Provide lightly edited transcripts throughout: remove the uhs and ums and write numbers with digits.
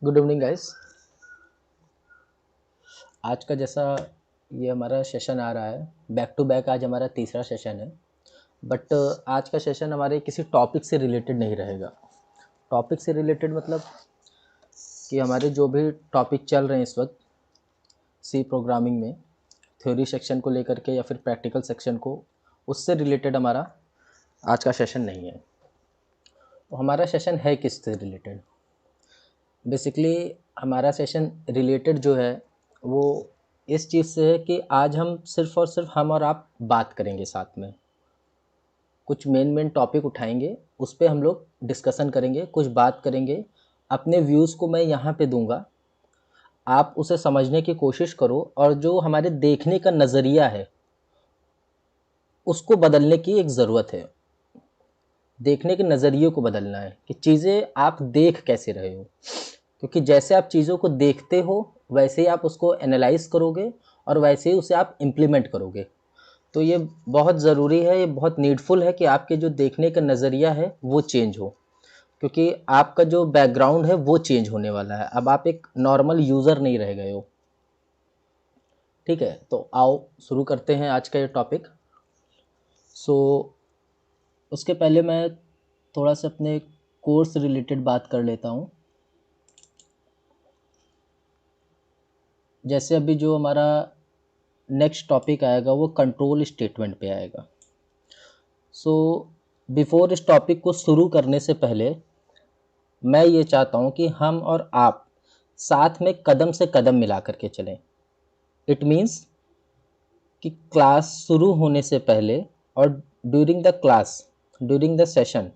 Good evening guys. आज का जैसा ये हमारा सेशन आ रहा है, बैक टू बैक आज हमारा तीसरा सेशन है। बट आज का सेशन हमारे किसी टॉपिक से रिलेटेड नहीं रहेगा। टॉपिक से रिलेटेड मतलब कि हमारे जो भी टॉपिक चल रहे हैं इस वक्त सी प्रोग्रामिंग में, थ्योरी सेक्शन को लेकर के या फिर प्रैक्टिकल सेक्शन को, उससे रिलेटेड हमारा आज का सेशन नहीं है। तो हमारा सेशन है किससे रिलेटेड? बेसिकली हमारा सेशन रिलेटेड जो है वो इस चीज़ से है कि आज हम सिर्फ़ और सिर्फ हम और आप बात करेंगे, साथ में कुछ मेन टॉपिक उठाएंगे, उस पर हम लोग डिस्कशन करेंगे, कुछ बात करेंगे। अपने व्यूज़ को मैं यहाँ पे दूंगा, आप उसे समझने की कोशिश करो और जो हमारे देखने का नज़रिया है उसको बदलने की एक ज़रूरत है। देखने के नज़रिए को बदलना है कि चीज़ें आप देख कैसे रहे हो, क्योंकि जैसे आप चीज़ों को देखते हो वैसे ही आप उसको एनालाइज करोगे और वैसे ही उसे आप इम्प्लीमेंट करोगे। तो ये बहुत ज़रूरी है, ये बहुत नीडफुल है कि आपके जो देखने का नज़रिया है वो चेंज हो, क्योंकि आपका जो बैकग्राउंड है वो चेंज होने वाला है। अब आप एक नॉर्मल यूज़र नहीं रह गए हो। ठीक है, तो आओ शुरू करते हैं आज का ये टॉपिक। सो उसके पहले मैं थोड़ा सा अपने कोर्स रिलेटेड बात कर लेता हूँ। जैसे अभी जो हमारा नेक्स्ट टॉपिक आएगा वो कंट्रोल स्टेटमेंट पे आएगा। सो बिफोर इस टॉपिक को शुरू करने से पहले मैं ये चाहता हूँ कि हम और आप साथ में कदम से कदम मिला करके चलें। इट मीन्स कि क्लास शुरू होने से पहले और during the class, during the session,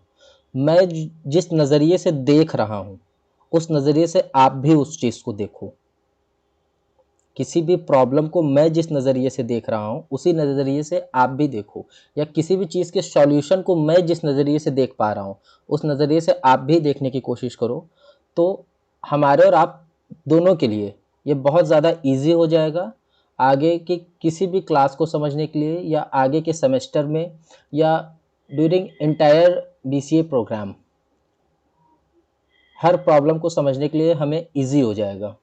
मैं जिस नज़रिए से देख रहा हूँ उस नज़रिए से आप भी उस चीज़ को देखो। किसी भी प्रॉब्लम को मैं जिस नज़रिए से देख रहा हूँ उसी नज़रिए से आप भी देखो, या किसी भी चीज़ के सॉल्यूशन को मैं जिस नज़रिए से देख पा रहा हूँ उस नज़रिए से आप भी देखने की कोशिश करो। तो हमारे और आप दोनों के लिए ये बहुत ज़्यादा इजी हो जाएगा आगे की किसी भी क्लास को समझने के लिए, या आगे के सेमेस्टर में, या ड्यूरिंग एंटायर बीसीए प्रोग्राम। हर प्रॉब्लम को समझने के लिए हमें इजी हो जाएगा,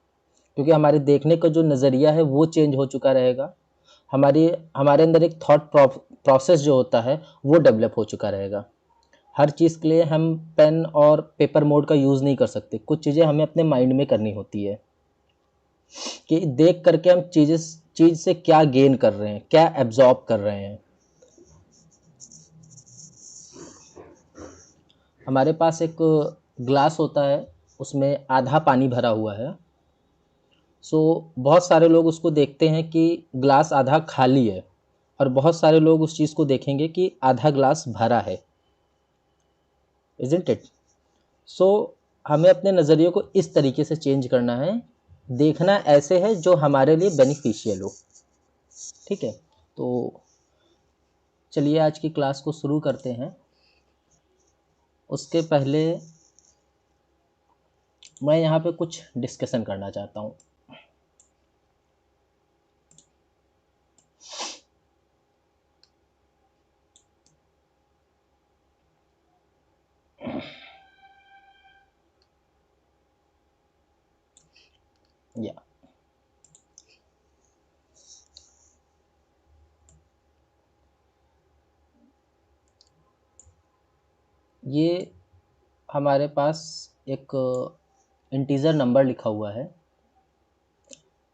क्योंकि हमारे देखने का जो नज़रिया है वो चेंज हो चुका रहेगा। हमारे अंदर एक थॉट प्रोसेस जो होता है वो डेवलप हो चुका रहेगा। हर चीज़ के लिए हम पेन और पेपर मोड का यूज़ नहीं कर सकते। कुछ चीज़ें हमें अपने माइंड में करनी होती है कि देख करके हम चीज़ से क्या गेन कर रहे हैं, क्या एब्जॉर्ब कर रहे हैं। हमारे पास एक ग्लास होता है, उसमें आधा पानी भरा हुआ है। सो बहुत सारे लोग उसको देखते हैं कि ग्लास आधा खाली है, और बहुत सारे लोग उस चीज़ को देखेंगे कि आधा ग्लास भरा है। Isn't it? सो हमें अपने नज़रिए को इस तरीके से चेंज करना है, देखना ऐसे है जो हमारे लिए बेनिफिशियल हो। ठीक है, तो चलिए आज की क्लास को शुरू करते हैं। उसके पहले मैं यहाँ पे कुछ डिस्कशन करना चाहता हूँ। या ये हमारे पास एक इंटीजर नंबर लिखा हुआ है।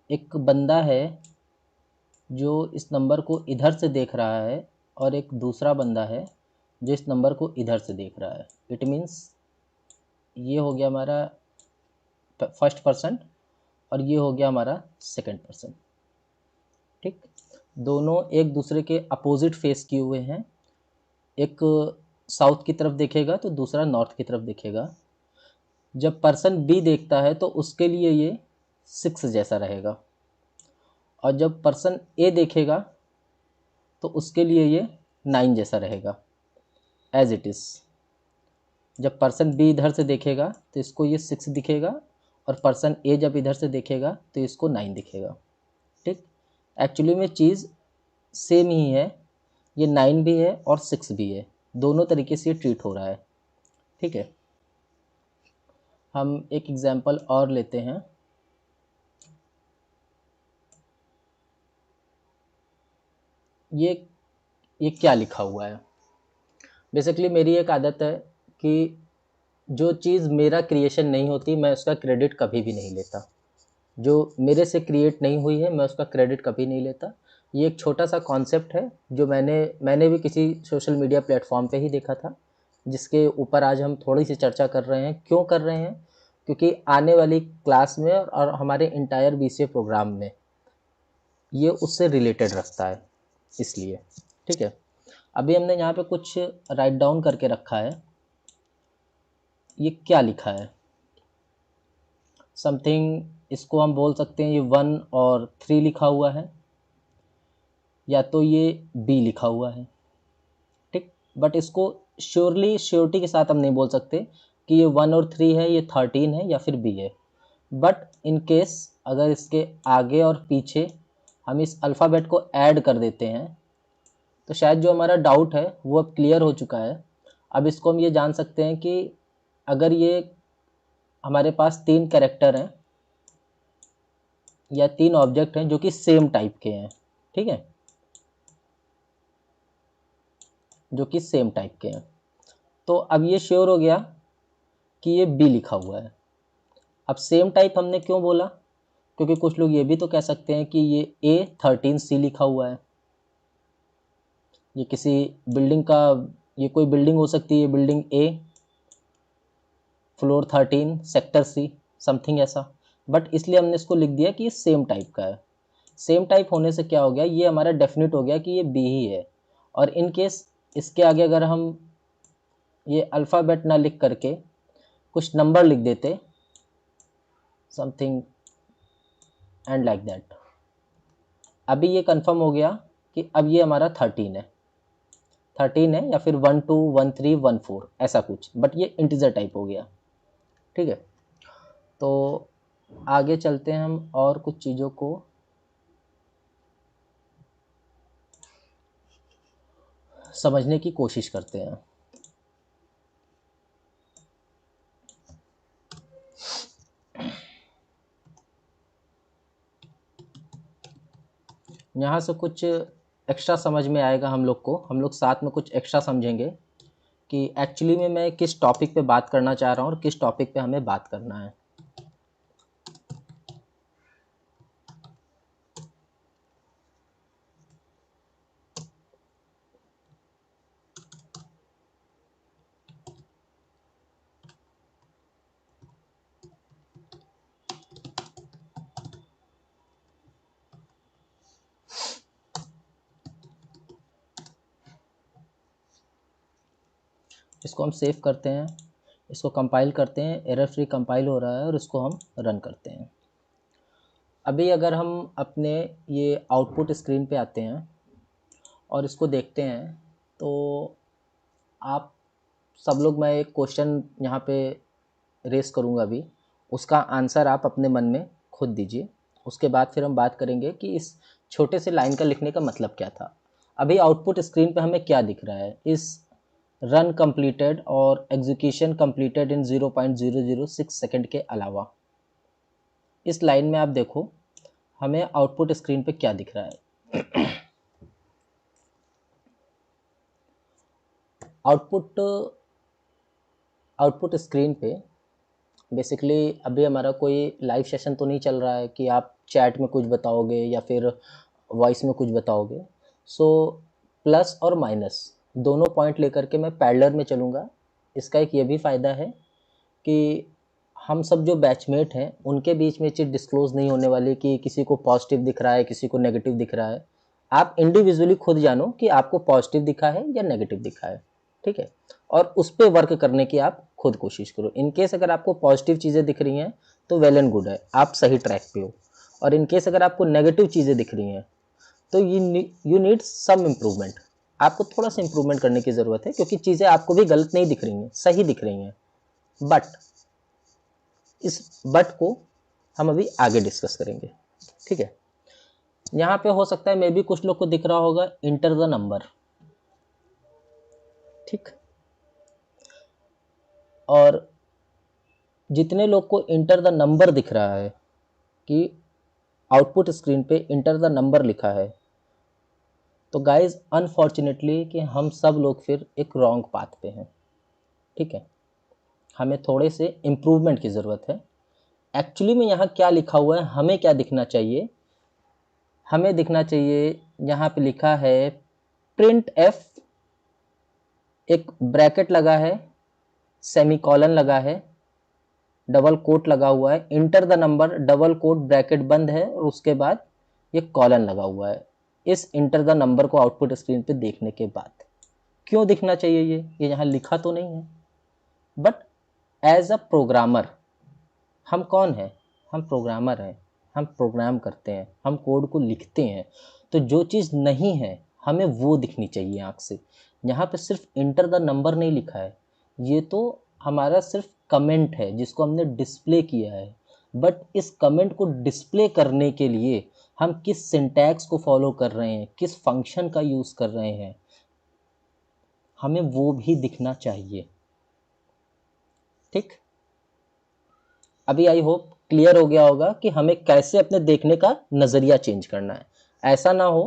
एक बंदा है जो इस नंबर को इधर से देख रहा है, और एक दूसरा बंदा है जो इस नंबर को इधर से देख रहा है। इट मीन्स ये हो गया हमारा फर्स्ट पर्सन और ये हो गया हमारा सेकंड पर्सन। ठीक, दोनों एक दूसरे के अपोजिट फेस किए हुए हैं। एक साउथ की तरफ देखेगा तो दूसरा नॉर्थ की तरफ देखेगा। जब पर्सन बी देखता है तो उसके लिए ये 6 जैसा रहेगा, और जब पर्सन ए देखेगा तो उसके लिए ये 9 जैसा रहेगा, एज इट इज़। जब पर्सन बी इधर से देखेगा तो इसको ये 6 दिखेगा, और पर्सन ए जब इधर से देखेगा तो इसको 9 दिखेगा। ठीक, एक्चुअली में चीज़ सेम ही है, ये 9 भी है और 6 भी है, दोनों तरीके से ये ट्रीट हो रहा है। ठीक है, हम एक एग्जांपल और लेते हैं। ये क्या लिखा हुआ है। बेसिकली मेरी एक आदत है कि जो चीज़ मेरा क्रिएशन नहीं होती मैं उसका क्रेडिट कभी भी नहीं लेता। जो मेरे से क्रिएट नहीं हुई है मैं उसका क्रेडिट कभी नहीं लेता। ये एक छोटा सा कॉन्सेप्ट है जो मैंने भी किसी सोशल मीडिया प्लेटफॉर्म पे ही देखा था, जिसके ऊपर आज हम थोड़ी सी चर्चा कर रहे हैं। क्यों कर रहे हैं? क्योंकि आने वाली क्लास में और हमारे इंटायर बीसीए प्रोग्राम में ये उससे रिलेटेड रखता है, इसलिए। ठीक है, अभी हमने यहाँ पे कुछ राइट डाउन करके रखा है। ये क्या लिखा है? समथिंग, इसको हम बोल सकते हैं ये 1 और 3 लिखा हुआ है, या तो ये बी लिखा हुआ है। ठीक, बट इसको श्योरिटी के साथ हम नहीं बोल सकते कि ये 1 और 3 है, ये 13 है या फिर बी है। बट इन केस अगर इसके आगे और पीछे हम इस अल्फ़ाबेट को ऐड कर देते हैं तो शायद जो हमारा डाउट है वो अब क्लियर हो चुका है। अब इसको हम ये जान सकते हैं कि अगर ये हमारे पास 3 कैरेक्टर हैं या 3 ऑब्जेक्ट हैं जो कि सेम टाइप के हैं, ठीक है, जो कि सेम टाइप के हैं, तो अब ये श्योर हो गया कि ये बी लिखा हुआ है। अब सेम टाइप हमने क्यों बोला? क्योंकि कुछ लोग ये भी तो कह सकते हैं कि ये A13C लिखा हुआ है। ये किसी बिल्डिंग का, ये कोई बिल्डिंग हो सकती है, बिल्डिंग ए, फ्लोर 13, सेक्टर सी, समथिंग ऐसा। बट इसलिए हमने इसको लिख दिया कि ये सेम टाइप का है। सेम टाइप होने से क्या हो गया, ये हमारा डेफिनेट हो गया कि ये बी ही है। और इन केस इसके आगे अगर हम ये अल्फ़ाबेट ना लिख करके कुछ नंबर लिख देते, समथिंग एंड लाइक दैट, अभी ये कंफर्म हो गया कि अब ये हमारा 13 है या फिर 1 2 1 3 1 4 ऐसा कुछ, बट ये इंटीजर टाइप हो गया। ठीक है, तो आगे चलते हैं हम और कुछ चीज़ों को समझने की कोशिश करते हैं। यहाँ से कुछ एक्स्ट्रा समझ में आएगा हम लोग को, हम लोग साथ में कुछ एक्स्ट्रा समझेंगे कि एक्चुअली में मैं किस टॉपिक पे बात करना चाह रहा हूँ और किस टॉपिक पे हमें बात करना है। इसको हम सेव करते हैं, इसको कंपाइल करते हैं, एरर फ्री कंपाइल हो रहा है और इसको हम रन करते हैं। अभी अगर हम अपने ये आउटपुट स्क्रीन पे आते हैं और इसको देखते हैं तो आप सब लोग, मैं एक क्वेश्चन यहाँ पे रेस करूँगा अभी, उसका आंसर आप अपने मन में खुद दीजिए। उसके बाद फिर हम बात करेंगे कि इस छोटे से लाइन का लिखने का मतलब क्या था। अभी आउटपुट स्क्रीन पे हमें क्या दिख रहा है? इस रन कंप्लीटेड और एग्जीक्यूशन कंप्लीटेड इन 0.006 सेकंड के अलावा इस लाइन में आप देखो हमें आउटपुट स्क्रीन पे क्या दिख रहा है। आउटपुट स्क्रीन पे बेसिकली अभी हमारा कोई लाइव सेशन तो नहीं चल रहा है कि आप चैट में कुछ बताओगे या फिर वॉइस में कुछ बताओगे। सो प्लस और माइनस दोनों पॉइंट लेकर के मैं पैरेलल में चलूँगा। इसका एक ये भी फ़ायदा है कि हम सब जो बैचमेट हैं उनके बीच में चीज़ डिस्क्लोज़ नहीं होने वाली कि किसी को पॉजिटिव दिख रहा है, किसी को नेगेटिव दिख रहा है। आप इंडिविजुअली खुद जानो कि आपको पॉजिटिव दिखा है या नेगेटिव दिखा है, ठीक है? और उस पे वर्क करने की आप खुद कोशिश करो। इन केस अगर आपको पॉजिटिव चीज़ें दिख रही हैं तो वेल एंड गुड है, आप सही ट्रैक पे हो। और इन केस अगर आपको नेगेटिव चीज़ें दिख रही हैं तो यू नीड सम इम्प्रूवमेंट। आपको थोड़ा सा इम्प्रूवमेंट करने की ज़रूरत है, क्योंकि चीज़ें आपको भी गलत नहीं दिख रही हैं, सही दिख रही हैं। बट इस बट को हम अभी आगे डिस्कस करेंगे, ठीक है? यहाँ पे हो सकता है मे भी कुछ लोग को दिख रहा होगा इंटर द नंबर, ठीक? और जितने लोग को इंटर द नंबर दिख रहा है कि आउटपुट स्क्रीन पे इंटर द नंबर लिखा है, तो गाइज अनफॉर्चुनेटली कि हम सब लोग फिर एक रॉन्ग पाथ पे हैं। ठीक है, हमें थोड़े से इम्प्रूवमेंट की ज़रूरत है। एक्चुअली में यहाँ क्या लिखा हुआ है, हमें क्या दिखना चाहिए? हमें दिखना चाहिए यहाँ पे लिखा है प्रिंट एफ, एक ब्रैकेट लगा है, सेमीकॉलन लगा है, डबल कोट लगा हुआ है, enter the number, double quote bracket बंद है और उसके बाद ये कॉलन लगा हुआ है। इस इंटर द नंबर को आउटपुट स्क्रीन पे देखने के बाद क्यों दिखना चाहिए? ये यहाँ लिखा तो नहीं है, बट एज अ प्रोग्रामर हम कौन हैं? हम प्रोग्रामर हैं, हम प्रोग्राम करते हैं, हम कोड को लिखते हैं, तो जो चीज़ नहीं है हमें वो दिखनी चाहिए आँख से। यहाँ पे सिर्फ इंटर द नंबर नहीं लिखा है, ये तो हमारा सिर्फ कमेंट है जिसको हमने डिस्प्ले किया है, बट इस कमेंट को डिस्प्ले करने के लिए हम किस सिंटैक्स को फॉलो कर रहे हैं, किस फंक्शन का यूज़ कर रहे हैं, हमें वो भी दिखना चाहिए। ठीक, अभी आई होप क्लियर हो गया होगा कि हमें कैसे अपने देखने का नज़रिया चेंज करना है। ऐसा ना हो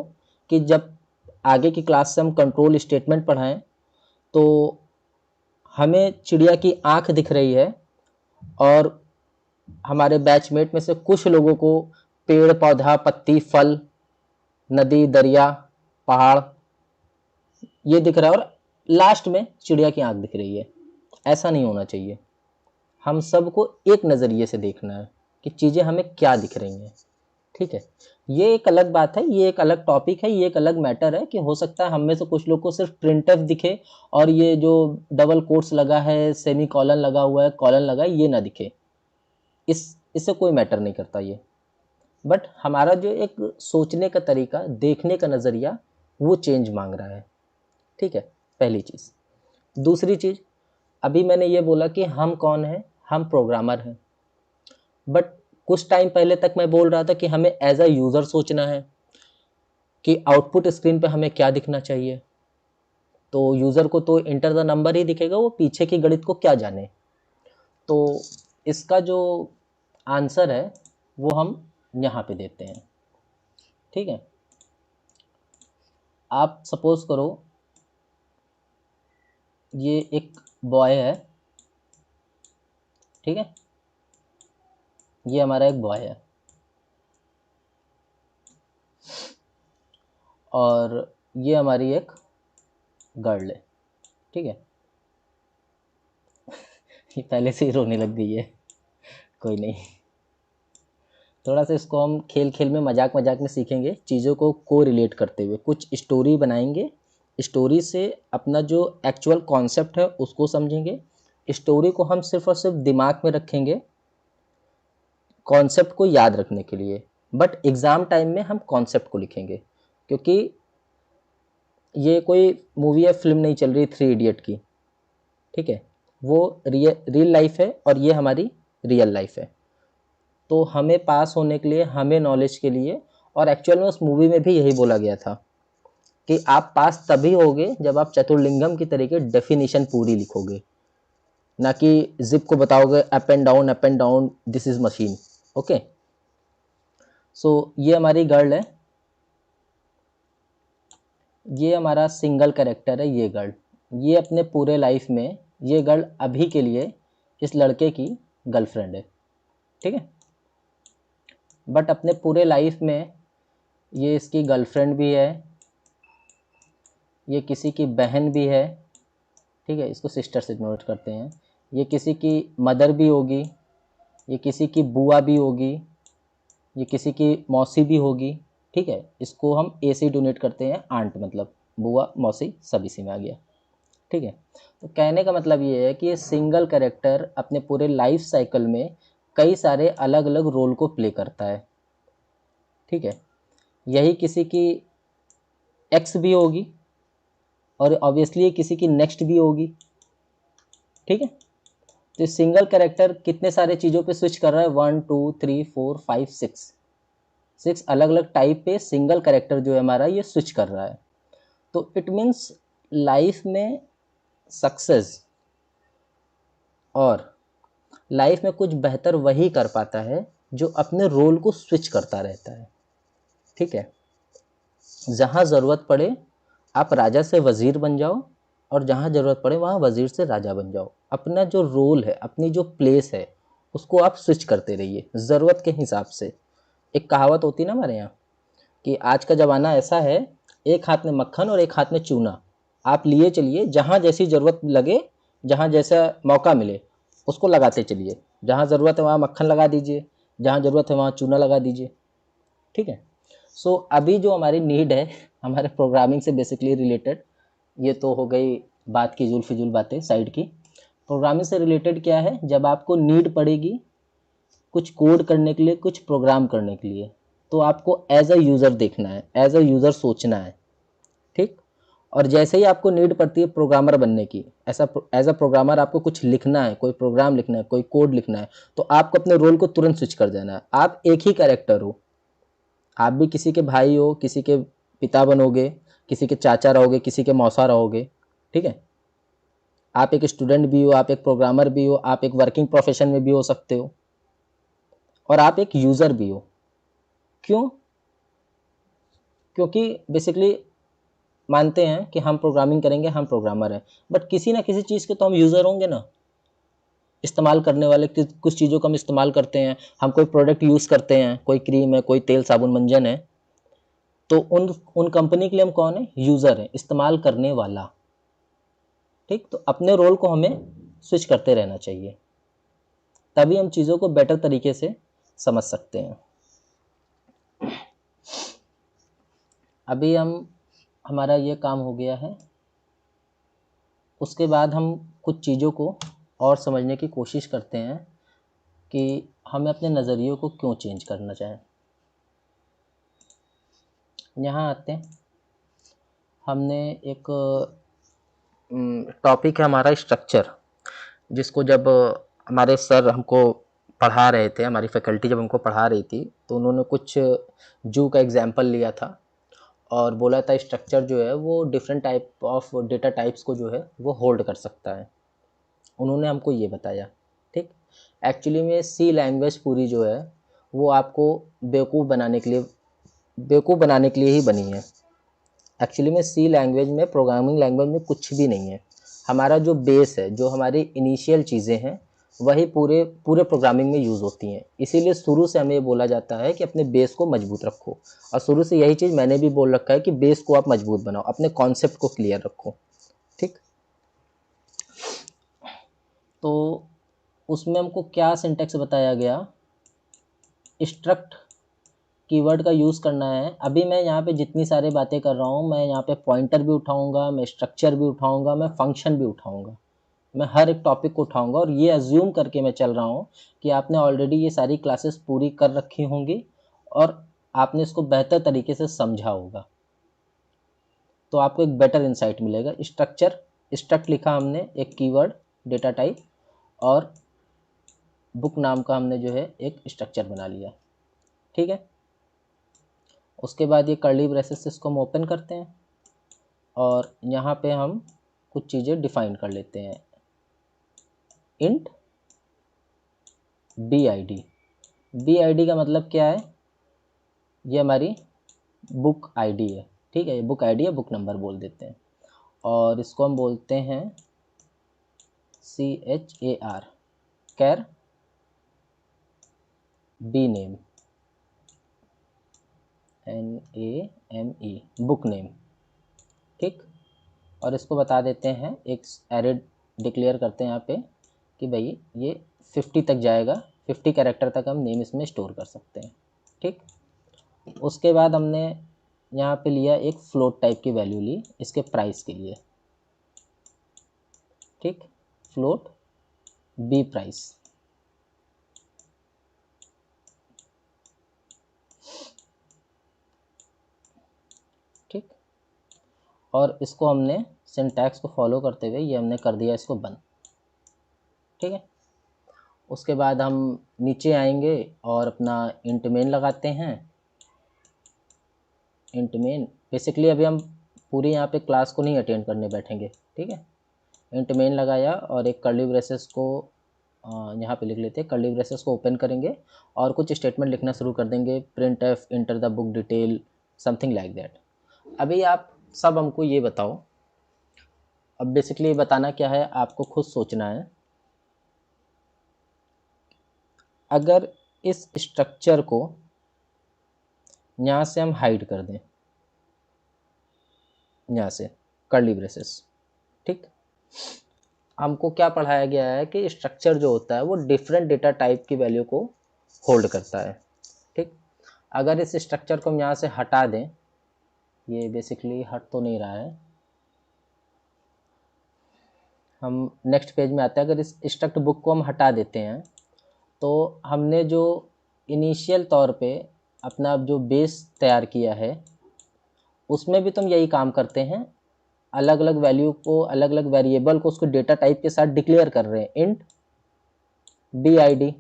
कि जब आगे की क्लास से हम कंट्रोल स्टेटमेंट पढ़ाएं तो हमें चिड़िया की आंख दिख रही है और हमारे बैचमेट में से कुछ लोगों को पेड़ पौधा पत्ती फल नदी दरिया पहाड़ ये दिख रहा है और लास्ट में चिड़िया की आंख दिख रही है। ऐसा नहीं होना चाहिए। हम सबको एक नज़रिए से देखना है कि चीज़ें हमें क्या दिख रही हैं। ठीक है, ये एक अलग बात है, ये एक अलग टॉपिक है, ये एक अलग मैटर है कि हो सकता है हम में से कुछ लोग को सिर्फ प्रिंट एफ दिखे और ये जो डबल कोट्स लगा है, सेमी कॉलन लगा हुआ है, कॉलन लगा है, ये ना दिखे। इससे कोई मैटर नहीं करता ये, बट हमारा जो एक सोचने का तरीका, देखने का नज़रिया, वो चेंज मांग रहा है। ठीक है, पहली चीज़। दूसरी चीज़, अभी मैंने ये बोला कि हम कौन हैं? हम प्रोग्रामर हैं, बट कुछ टाइम पहले तक मैं बोल रहा था कि हमें एज अ यूज़र सोचना है कि आउटपुट स्क्रीन पे हमें क्या दिखना चाहिए। तो यूज़र को तो इंटर द नंबर ही दिखेगा, वो पीछे की गणित को क्या जाने। तो इसका जो आंसर है वो हम यहाँ पे देते हैं। ठीक है, आप सपोज करो ये एक बॉय है। ठीक है, ये हमारा एक बॉय है और ये हमारी एक गर्ल है। ठीक है, ये पहले से ही रोने लग गई है। कोई नहीं, थोड़ा सा इसको हम खेल खेल में मजाक मजाक में सीखेंगे, चीज़ों को को रिलेट करते हुए कुछ स्टोरी बनाएंगे, स्टोरी से अपना जो एक्चुअल कॉन्सेप्ट है उसको समझेंगे। स्टोरी को हम सिर्फ और सिर्फ दिमाग में रखेंगे कॉन्सेप्ट को याद रखने के लिए, बट एग्ज़ाम टाइम में हम कॉन्सेप्ट को लिखेंगे, क्योंकि ये कोई मूवी या फिल्म नहीं चल रही 3 इडियट की। ठीक है, वो रियल लाइफ है और ये हमारी रियल लाइफ है। तो हमें पास होने के लिए, हमें नॉलेज के लिए, और एक्चुअल में उस मूवी में भी यही बोला गया था कि आप पास तभी होगे जब आप चतुर्लिंगम की तरीके डेफिनेशन पूरी लिखोगे, ना कि जिप को बताओगे up and down this is machine. Okay, so ये हमारी गर्ल है, ये हमारा सिंगल कैरेक्टर है, ये गर्ल। ये अपने पूरे लाइफ में, ये गर्ल अभी के लिए इस लड़के की गर्लफ्रेंड है। ठीक है, बट अपने पूरे लाइफ में ये इसकी गर्लफ्रेंड भी है, ये किसी की बहन भी है। ठीक है, इसको सिस्टर से नोट करते हैं। ये किसी की मदर भी होगी, ये किसी की बुआ भी होगी, ये किसी की मौसी भी होगी। ठीक है, इसको हम ए से डोनेट करते हैं, आंट मतलब बुआ मौसी सब इसी में आ गया। ठीक है, तो कहने का मतलब ये है कि ये सिंगल कैरेक्टर अपने पूरे लाइफ साइकिल में कई सारे अलग अलग रोल को प्ले करता है। ठीक है, यही किसी की एक्स भी होगी और ऑब्वियसली किसी की नेक्स्ट भी होगी। ठीक है, तो सिंगल कैरेक्टर कितने सारे चीज़ों पे स्विच कर रहा है, 1 2 3 4 5 6 अलग अलग टाइप पे सिंगल कैरेक्टर जो है हमारा ये स्विच कर रहा है। तो इट मीन्स लाइफ में सक्सेस और लाइफ में कुछ बेहतर वही कर पाता है जो अपने रोल को स्विच करता रहता है। ठीक है, जहाँ ज़रूरत पड़े आप राजा से वज़ीर बन जाओ, और जहाँ ज़रूरत पड़े वहाँ वज़ीर से राजा बन जाओ। अपना जो रोल है, अपनी जो प्लेस है, उसको आप स्विच करते रहिए ज़रूरत के हिसाब से। एक कहावत होती है ना हमारे यहाँ कि आज का ज़माना ऐसा है, एक हाथ में मक्खन और एक हाथ में चूना, आप लिए चलिए, जहाँ जैसी ज़रूरत लगे, जहाँ जैसा मौका मिले उसको लगाते चलिए। जहाँ ज़रूरत है वहाँ मक्खन लगा दीजिए, जहाँ ज़रूरत है वहाँ चूना लगा दीजिए। ठीक है, सो अभी जो हमारी नीड है हमारे प्रोग्रामिंग से बेसिकली रिलेटेड, ये तो हो गई बात की जुल फिजूल बातें साइड की। प्रोग्रामिंग से रिलेटेड क्या है, जब आपको नीड पड़ेगी कुछ कोड करने के लिए, कुछ प्रोग्राम करने के लिए, तो आपको एज अ यूज़र देखना है, एज अ यूज़र सोचना है। ठीक, और जैसे ही आपको नीड पड़ती है प्रोग्रामर बनने की, ऐसा एज अ प्रोग्रामर आपको कुछ लिखना है, कोई प्रोग्राम लिखना है, कोई कोड लिखना है, तो आपको अपने रोल को तुरंत स्विच कर देना है। आप एक ही कैरेक्टर हो, आप भी किसी के भाई हो, किसी के पिता बनोगे, किसी के चाचा रहोगे, किसी के मौसा रहोगे। ठीक है, आप एक स्टूडेंट भी हो, आप एक प्रोग्रामर भी हो, आप एक वर्किंग प्रोफेशन में भी हो सकते हो, और आप एक यूज़र भी हो। क्यों? क्योंकि बेसिकली मानते हैं कि हम प्रोग्रामिंग करेंगे, हम प्रोग्रामर हैं, बट किसी ना किसी चीज़ के तो हम यूज़र होंगे ना, इस्तेमाल करने वाले। कुछ चीज़ों का हम इस्तेमाल करते हैं, हम कोई प्रोडक्ट यूज़ करते हैं, कोई क्रीम है, कोई तेल साबुन मंजन है, तो उन कंपनी के लिए हम कौन है? यूज़र है, इस्तेमाल करने वाला। ठीक, तो अपने रोल को हमें स्विच करते रहना चाहिए, तभी हम चीज़ों को बेटर तरीके से समझ सकते हैं। अभी हमारा ये काम हो गया है, उसके बाद हम कुछ चीज़ों को और समझने की कोशिश करते हैं कि हमें अपने नज़रियों को क्यों चेंज करना चाहें। यहाँ आते हैं, हमने एक टॉपिक है हमारा स्ट्रक्चर, जिसको जब हमारे सर हमको पढ़ा रहे थे, हमारी फैकल्टी जब हमको पढ़ा रही थी, तो उन्होंने कुछ जू का एग्जाम्पल लिया था और बोला था स्ट्रक्चर जो है वो different type of data types को जो है वो होल्ड कर सकता है। उन्होंने हमको ये बताया। ठीक, एक्चुअली में सी लैंग्वेज पूरी जो है वो आपको बेवकूफ़ बनाने के लिए ही बनी है। एक्चुअली में सी लैंग्वेज में, प्रोग्रामिंग लैंग्वेज में कुछ भी नहीं है। हमारा जो बेस है, जो हमारी इनिशियल चीज़ें हैं, वही पूरे पूरे प्रोग्रामिंग में यूज़ होती हैं। इसीलिए शुरू से हमें ये बोला जाता है कि अपने बेस को मजबूत रखो, और शुरू से यही चीज़ मैंने भी बोल रखा है कि बेस को आप मजबूत बनाओ, अपने कॉन्सेप्ट को क्लियर रखो। ठीक, तो उसमें हमको क्या सिंटेक्स बताया गया, स्ट्रक्ट कीवर्ड का यूज़ करना है। अभी मैं यहाँ पे जितनी सारी बातें कर रहा हूँ, मैं यहाँ पे पॉइंटर भी उठाऊँगा, मैं स्ट्रक्चर भी उठाऊँगा, मैं फंक्शन भी उठाऊँगा, मैं हर एक टॉपिक को उठाऊँगा, और ये अज्यूम करके मैं चल रहा हूँ कि आपने ऑलरेडी ये सारी क्लासेस पूरी कर रखी होंगी और आपने इसको बेहतर तरीके से समझा होगा, तो आपको एक बेटर इंसाइट मिलेगा। स्ट्रक्ट लिखा हमने, एक कीवर्ड, डेटा टाइप, और बुक नाम का हमने जो है एक स्ट्रक्चर बना लिया। ठीक है, उसके बाद ये कर्ली ब्रेसेस से इसको हम ओपन करते हैं, और यहाँ पे हम कुछ चीज़ें डिफ़ाइन कर लेते हैं। इंट बी आई डी का मतलब क्या है? ये हमारी बुक आईडी है। ठीक है, ये बुक आईडी है, बुक नंबर बोल देते हैं, और इसको हम बोलते हैं CHAR, char be name, NAME, book name. ठीक, और इसको बता देते हैं, एक एरे डिक्लेयर करते हैं यहाँ पे कि भाई ये 50 तक जाएगा, 50 कैरेक्टर तक हम नेम इसमें स्टोर कर सकते हैं। ठीक, उसके बाद हमने यहाँ पे लिया एक फ्लोट टाइप की वैल्यू ली इसके प्राइस के लिए। ठीक, फ्लोट बी प्राइस। ठीक, और इसको हमने सिंटैक्स को फॉलो करते हुए ये हमने कर दिया इसको बंद। ठीक है, उसके बाद हम नीचे आएंगे और अपना इंट मेन लगाते हैं। इंट मेन बेसिकली अभी हम पूरी यहाँ पे क्लास को नहीं अटेंड करने बैठेंगे। ठीक है, इंट मेन लगाया और एक कर्ली ब्रेसेस को यहाँ पे लिख लेते हैं, कर्ली ब्रेसेस को ओपन करेंगे और कुछ स्टेटमेंट लिखना शुरू कर देंगे, print F enter the book detail something like that. अभी आप सब हमको ये बताओ, अब बेसिकली बताना क्या है, आपको खुद सोचना है। अगर इस स्ट्रक्चर को यहाँ से हम हाइड कर दें, यहाँ से कर्ली ब्रेसेस, ठीक, हमको क्या पढ़ाया गया है कि स्ट्रक्चर जो होता है वो डिफरेंट डेटा टाइप की वैल्यू को होल्ड करता है, ठीक। अगर इस स्ट्रक्चर को हम यहाँ से हटा दें, ये बेसिकली हट तो नहीं रहा है, हम नेक्स्ट पेज में आते हैं। अगर इस स्ट्रक्ट बुक को हम हटा देते हैं तो हमने जो इनिशियल तौर पे अपना जो बेस तैयार किया है उसमें भी तो हम यही काम करते हैं, अलग अलग वैल्यू को, अलग अलग वेरिएबल को उसको डेटा टाइप के साथ डिक्लेयर कर रहे हैं, इंट BID,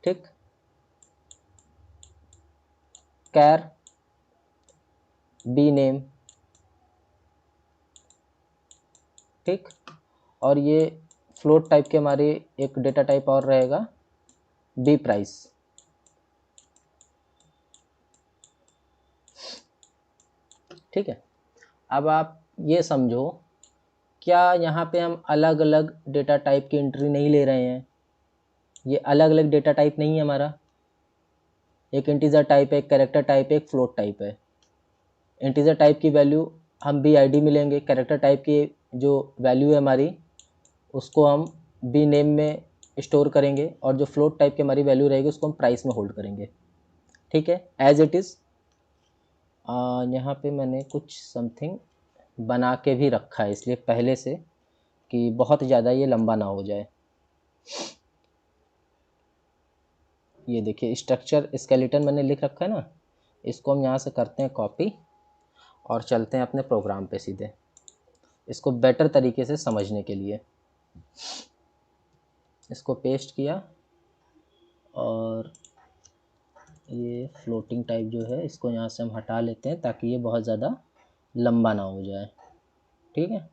ठीक, कैर bname, ठीक, और ये फ्लोट टाइप के हमारे एक डेटा टाइप और रहेगा bprice, ठीक है। अब आप ये समझो, क्या यहाँ पे हम अलग अलग डेटा टाइप की एंट्री नहीं ले रहे हैं, ये अलग अलग डेटा टाइप नहीं है हमारा, एक इंटीजर टाइप है, एक कैरेक्टर टाइप है, एक फ्लोट टाइप है। इंटीजर टाइप की वैल्यू हम BID में लेंगे, कैरेक्टर टाइप की जो वैल्यू है हमारी उसको हम bname में स्टोर करेंगे, और जो फ्लोट टाइप की हमारी वैल्यू रहेगी उसको हम प्राइस में होल्ड करेंगे, ठीक है, एज इट इज़। यहाँ पे मैंने कुछ समथिंग बना के भी रखा है इसलिए पहले से, कि बहुत ज़्यादा ये लंबा ना हो जाए। ये देखिए स्ट्रक्चर स्केलेटन मैंने लिख रखा है ना, इसको हम यहाँ से करते हैं कॉपी और चलते हैं अपने प्रोग्राम पे सीधे, इसको बेटर तरीके से समझने के लिए। इसको पेस्ट किया और ये फ्लोटिंग टाइप जो है इसको यहाँ से हम हटा लेते हैं ताकि ये बहुत ज़्यादा लंबा ना हो जाए, ठीक है।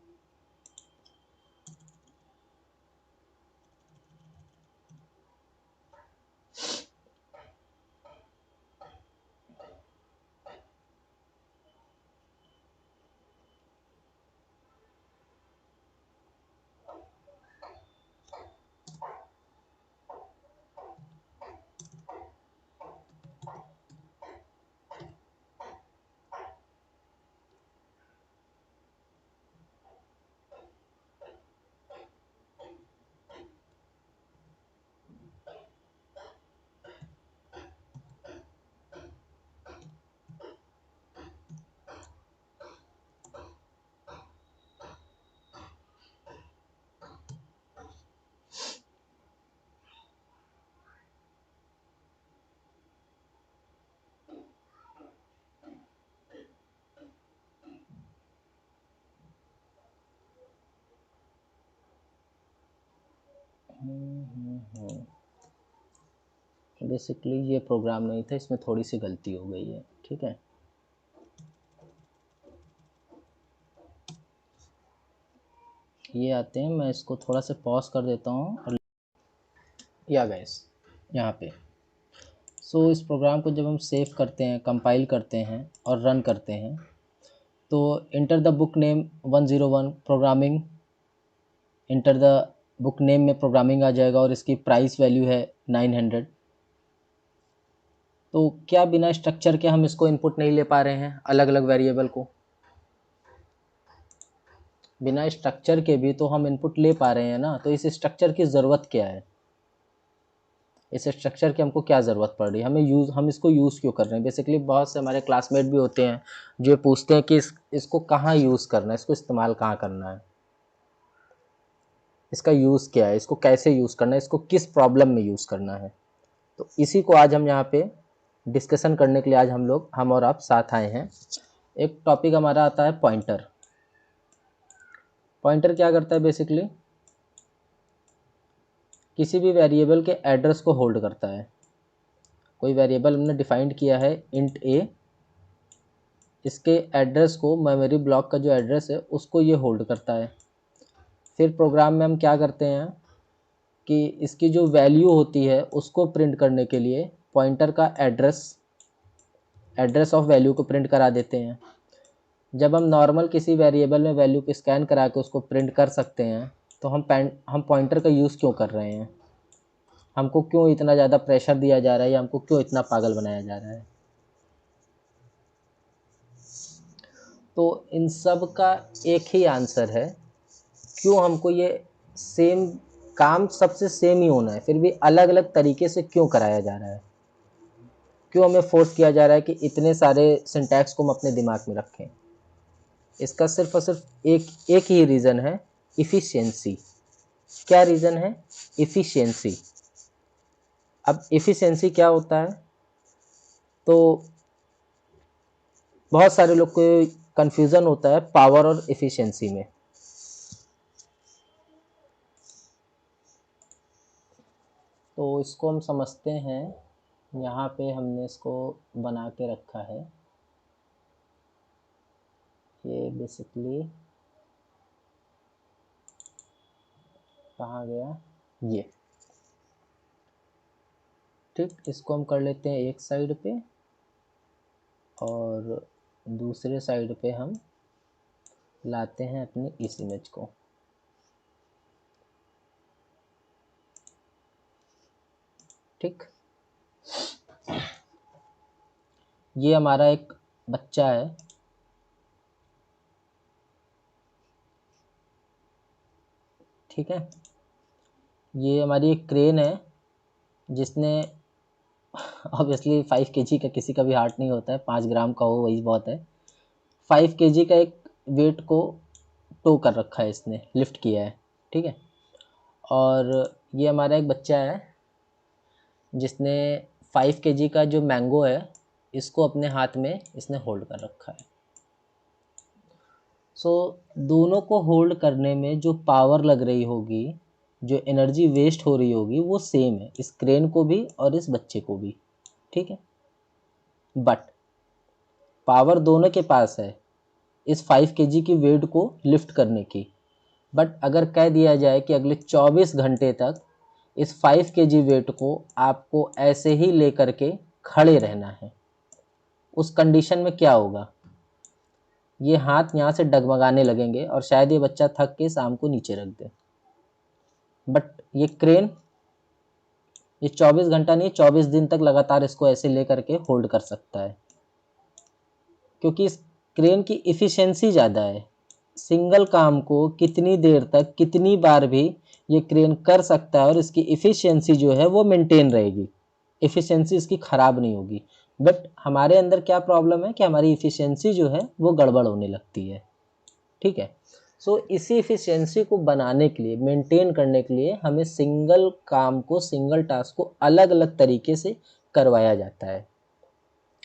बेसिकली ये प्रोग्राम नहीं था, इसमें थोड़ी सी गलती हो गई है, ठीक है। ये आते हैं, मैं इसको थोड़ा सा पॉज कर देता हूँ और या गैस यहाँ पे। सो इस प्रोग्राम को जब हम सेव करते हैं, कंपाइल करते हैं और रन करते हैं तो enter the book name 101 programming, enter the book name में प्रोग्रामिंग आ जाएगा और इसकी प्राइस वैल्यू है 900। तो क्या बिना स्ट्रक्चर के हम इसको इनपुट नहीं ले पा रहे हैं, अलग अलग वेरिएबल को? बिना स्ट्रक्चर के भी तो हम इनपुट ले पा रहे हैं ना, तो इस स्ट्रक्चर की ज़रूरत क्या है, इस स्ट्रक्चर की हमको क्या ज़रूरत पड़ रही है, हम इसको यूज़ क्यों कर रहे हैं? बेसिकली बहुत से हमारे क्लासमेट भी होते हैं जो पूछते हैं कि इसको कहाँ यूज़ करना है, इसको इस्तेमाल कहाँ करना है, इसका यूज़ क्या है, इसको कैसे यूज़ करना है, इसको किस प्रॉब्लम में यूज़ करना है। तो इसी को आज हम यहाँ पे डिस्कशन करने के लिए आज हम और आप साथ आए हैं। एक टॉपिक हमारा आता है पॉइंटर। पॉइंटर क्या करता है? बेसिकली किसी भी वेरिएबल के एड्रेस को होल्ड करता है। कोई वेरिएबल हमने डिफाइंड किया है इंट ए, इसके एड्रेस को, मेमोरी ब्लॉक का जो एड्रेस है उसको ये होल्ड करता है। फिर प्रोग्राम में हम क्या करते हैं कि इसकी जो वैल्यू होती है उसको प्रिंट करने के लिए पॉइंटर का एड्रेस ऑफ वैल्यू को प्रिंट करा देते हैं। जब हम नॉर्मल किसी वेरिएबल में वैल्यू को स्कैन करा के उसको प्रिंट कर सकते हैं तो हम पॉइंटर का यूज़ क्यों कर रहे हैं, हमको क्यों इतना ज़्यादा प्रेशर दिया जा रहा है या हमको क्यों इतना पागल बनाया जा रहा है। तो इन सब का एक ही आंसर है, क्यों हमको ये सेम काम सबसे सेम ही होना है फिर भी अलग अलग तरीके से क्यों कराया जा रहा है, क्यों हमें फोर्स किया जा रहा है कि इतने सारे सिंटैक्स को हम अपने दिमाग में रखें। इसका सिर्फ और सिर्फ एक ही रीज़न है, इफ़िशियंसी। क्या रीज़न है? इफ़िशियंसी। अब इफ़िशियंसी क्या होता है, तो बहुत सारे लोग को कन्फ्यूज़न होता है पावर और इफ़िशियंसी में। तो इसको हम समझते हैं, यहाँ पे हमने इसको बना के रखा है। ये बेसिकली कहाँ गया, ये ठीक। इसको हम कर लेते हैं एक साइड पे और दूसरे साइड पे हम लाते हैं अपनी इस इमेज को। ठीक, ये हमारा एक बच्चा है, ठीक है। ये हमारी एक क्रेन है जिसने ऑब्वियसली 5 kg का किसी का भी हार्ट नहीं होता है, 5 ग्राम का हो वही बहुत है। 5 kg का एक वेट को टो कर रखा है, इसने लिफ्ट किया है, ठीक है। और ये हमारा एक बच्चा है जिसने 5 kg का जो मैंगो है इसको अपने हाथ में इसने होल्ड कर रखा है। सो दोनों को होल्ड करने में जो पावर लग रही होगी, जो एनर्जी वेस्ट हो रही होगी वो सेम है, इस क्रेन को भी और इस बच्चे को भी, ठीक है। बट पावर दोनों के पास है इस 5 kg की वेट को लिफ्ट करने की। बट अगर कह दिया जाए कि अगले 24 घंटे तक इस 5 kg वेट को आपको ऐसे ही लेकर के खड़े रहना है, उस कंडीशन में क्या होगा, ये हाथ यहाँ से डगमगाने लगेंगे और शायद ये बच्चा थक के शाम को नीचे रख दे। बट ये क्रेन ये 24 घंटा नहीं 24 दिन तक लगातार इसको ऐसे लेकर के होल्ड कर सकता है, क्योंकि इस क्रेन की इफ़िशियंसी ज़्यादा है। सिंगल काम को कितनी देर तक कितनी बार भी ये क्रेन कर सकता है और इसकी इफ़िशियंसी जो है वो मेंटेन रहेगी, इफ़िशियंसी इसकी ख़राब नहीं होगी। बट हमारे अंदर क्या प्रॉब्लम है कि हमारी इफ़िशियंसी जो है वो गड़बड़ होने लगती है, ठीक है। सो इसी इफ़िशियंसी को बनाने के लिए, मेंटेन करने के लिए हमें सिंगल काम को, सिंगल टास्क को अलग अलग तरीके से करवाया जाता है।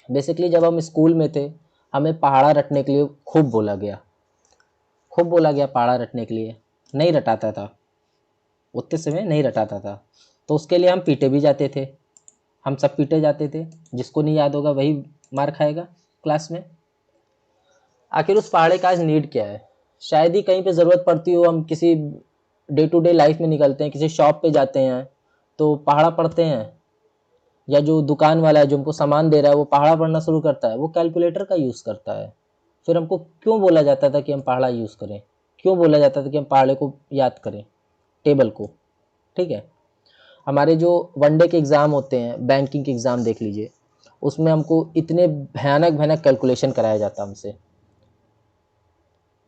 बेसिकली जब हम स्कूल में थे हमें पहाड़ा रटने के लिए खूब बोला गया पहाड़ा रटने के लिए, नहीं रटाता था, उतने समय नहीं रटाता था, तो उसके लिए हम पीटे भी जाते थे, हम सब पीटे जाते थे, जिसको नहीं याद होगा वही मार खाएगा क्लास में। आखिर उस पहाड़े का आज नीड क्या है, शायद ही कहीं पे ज़रूरत पड़ती हो, हम किसी डे टू डे लाइफ में निकलते हैं, किसी शॉप पे जाते हैं तो पहाड़ा पढ़ते हैं, या जो दुकान वाला है जो हमको सामान दे रहा है वो पहाड़ा पढ़ना शुरू करता है, वो कैलकुलेटर का यूज़ करता है। फिर हमको क्यों बोला जाता था कि हम पहाड़ा यूज़ करें, क्यों बोला जाता था कि हम पहाड़े को याद करें, टेबल को, ठीक है। हमारे जो वनडे के एग्ज़ाम होते हैं, बैंकिंग के एग्ज़ाम देख लीजिए, उसमें हमको इतने भयानक भयानक कैलकुलेशन कराया जाता हमसे,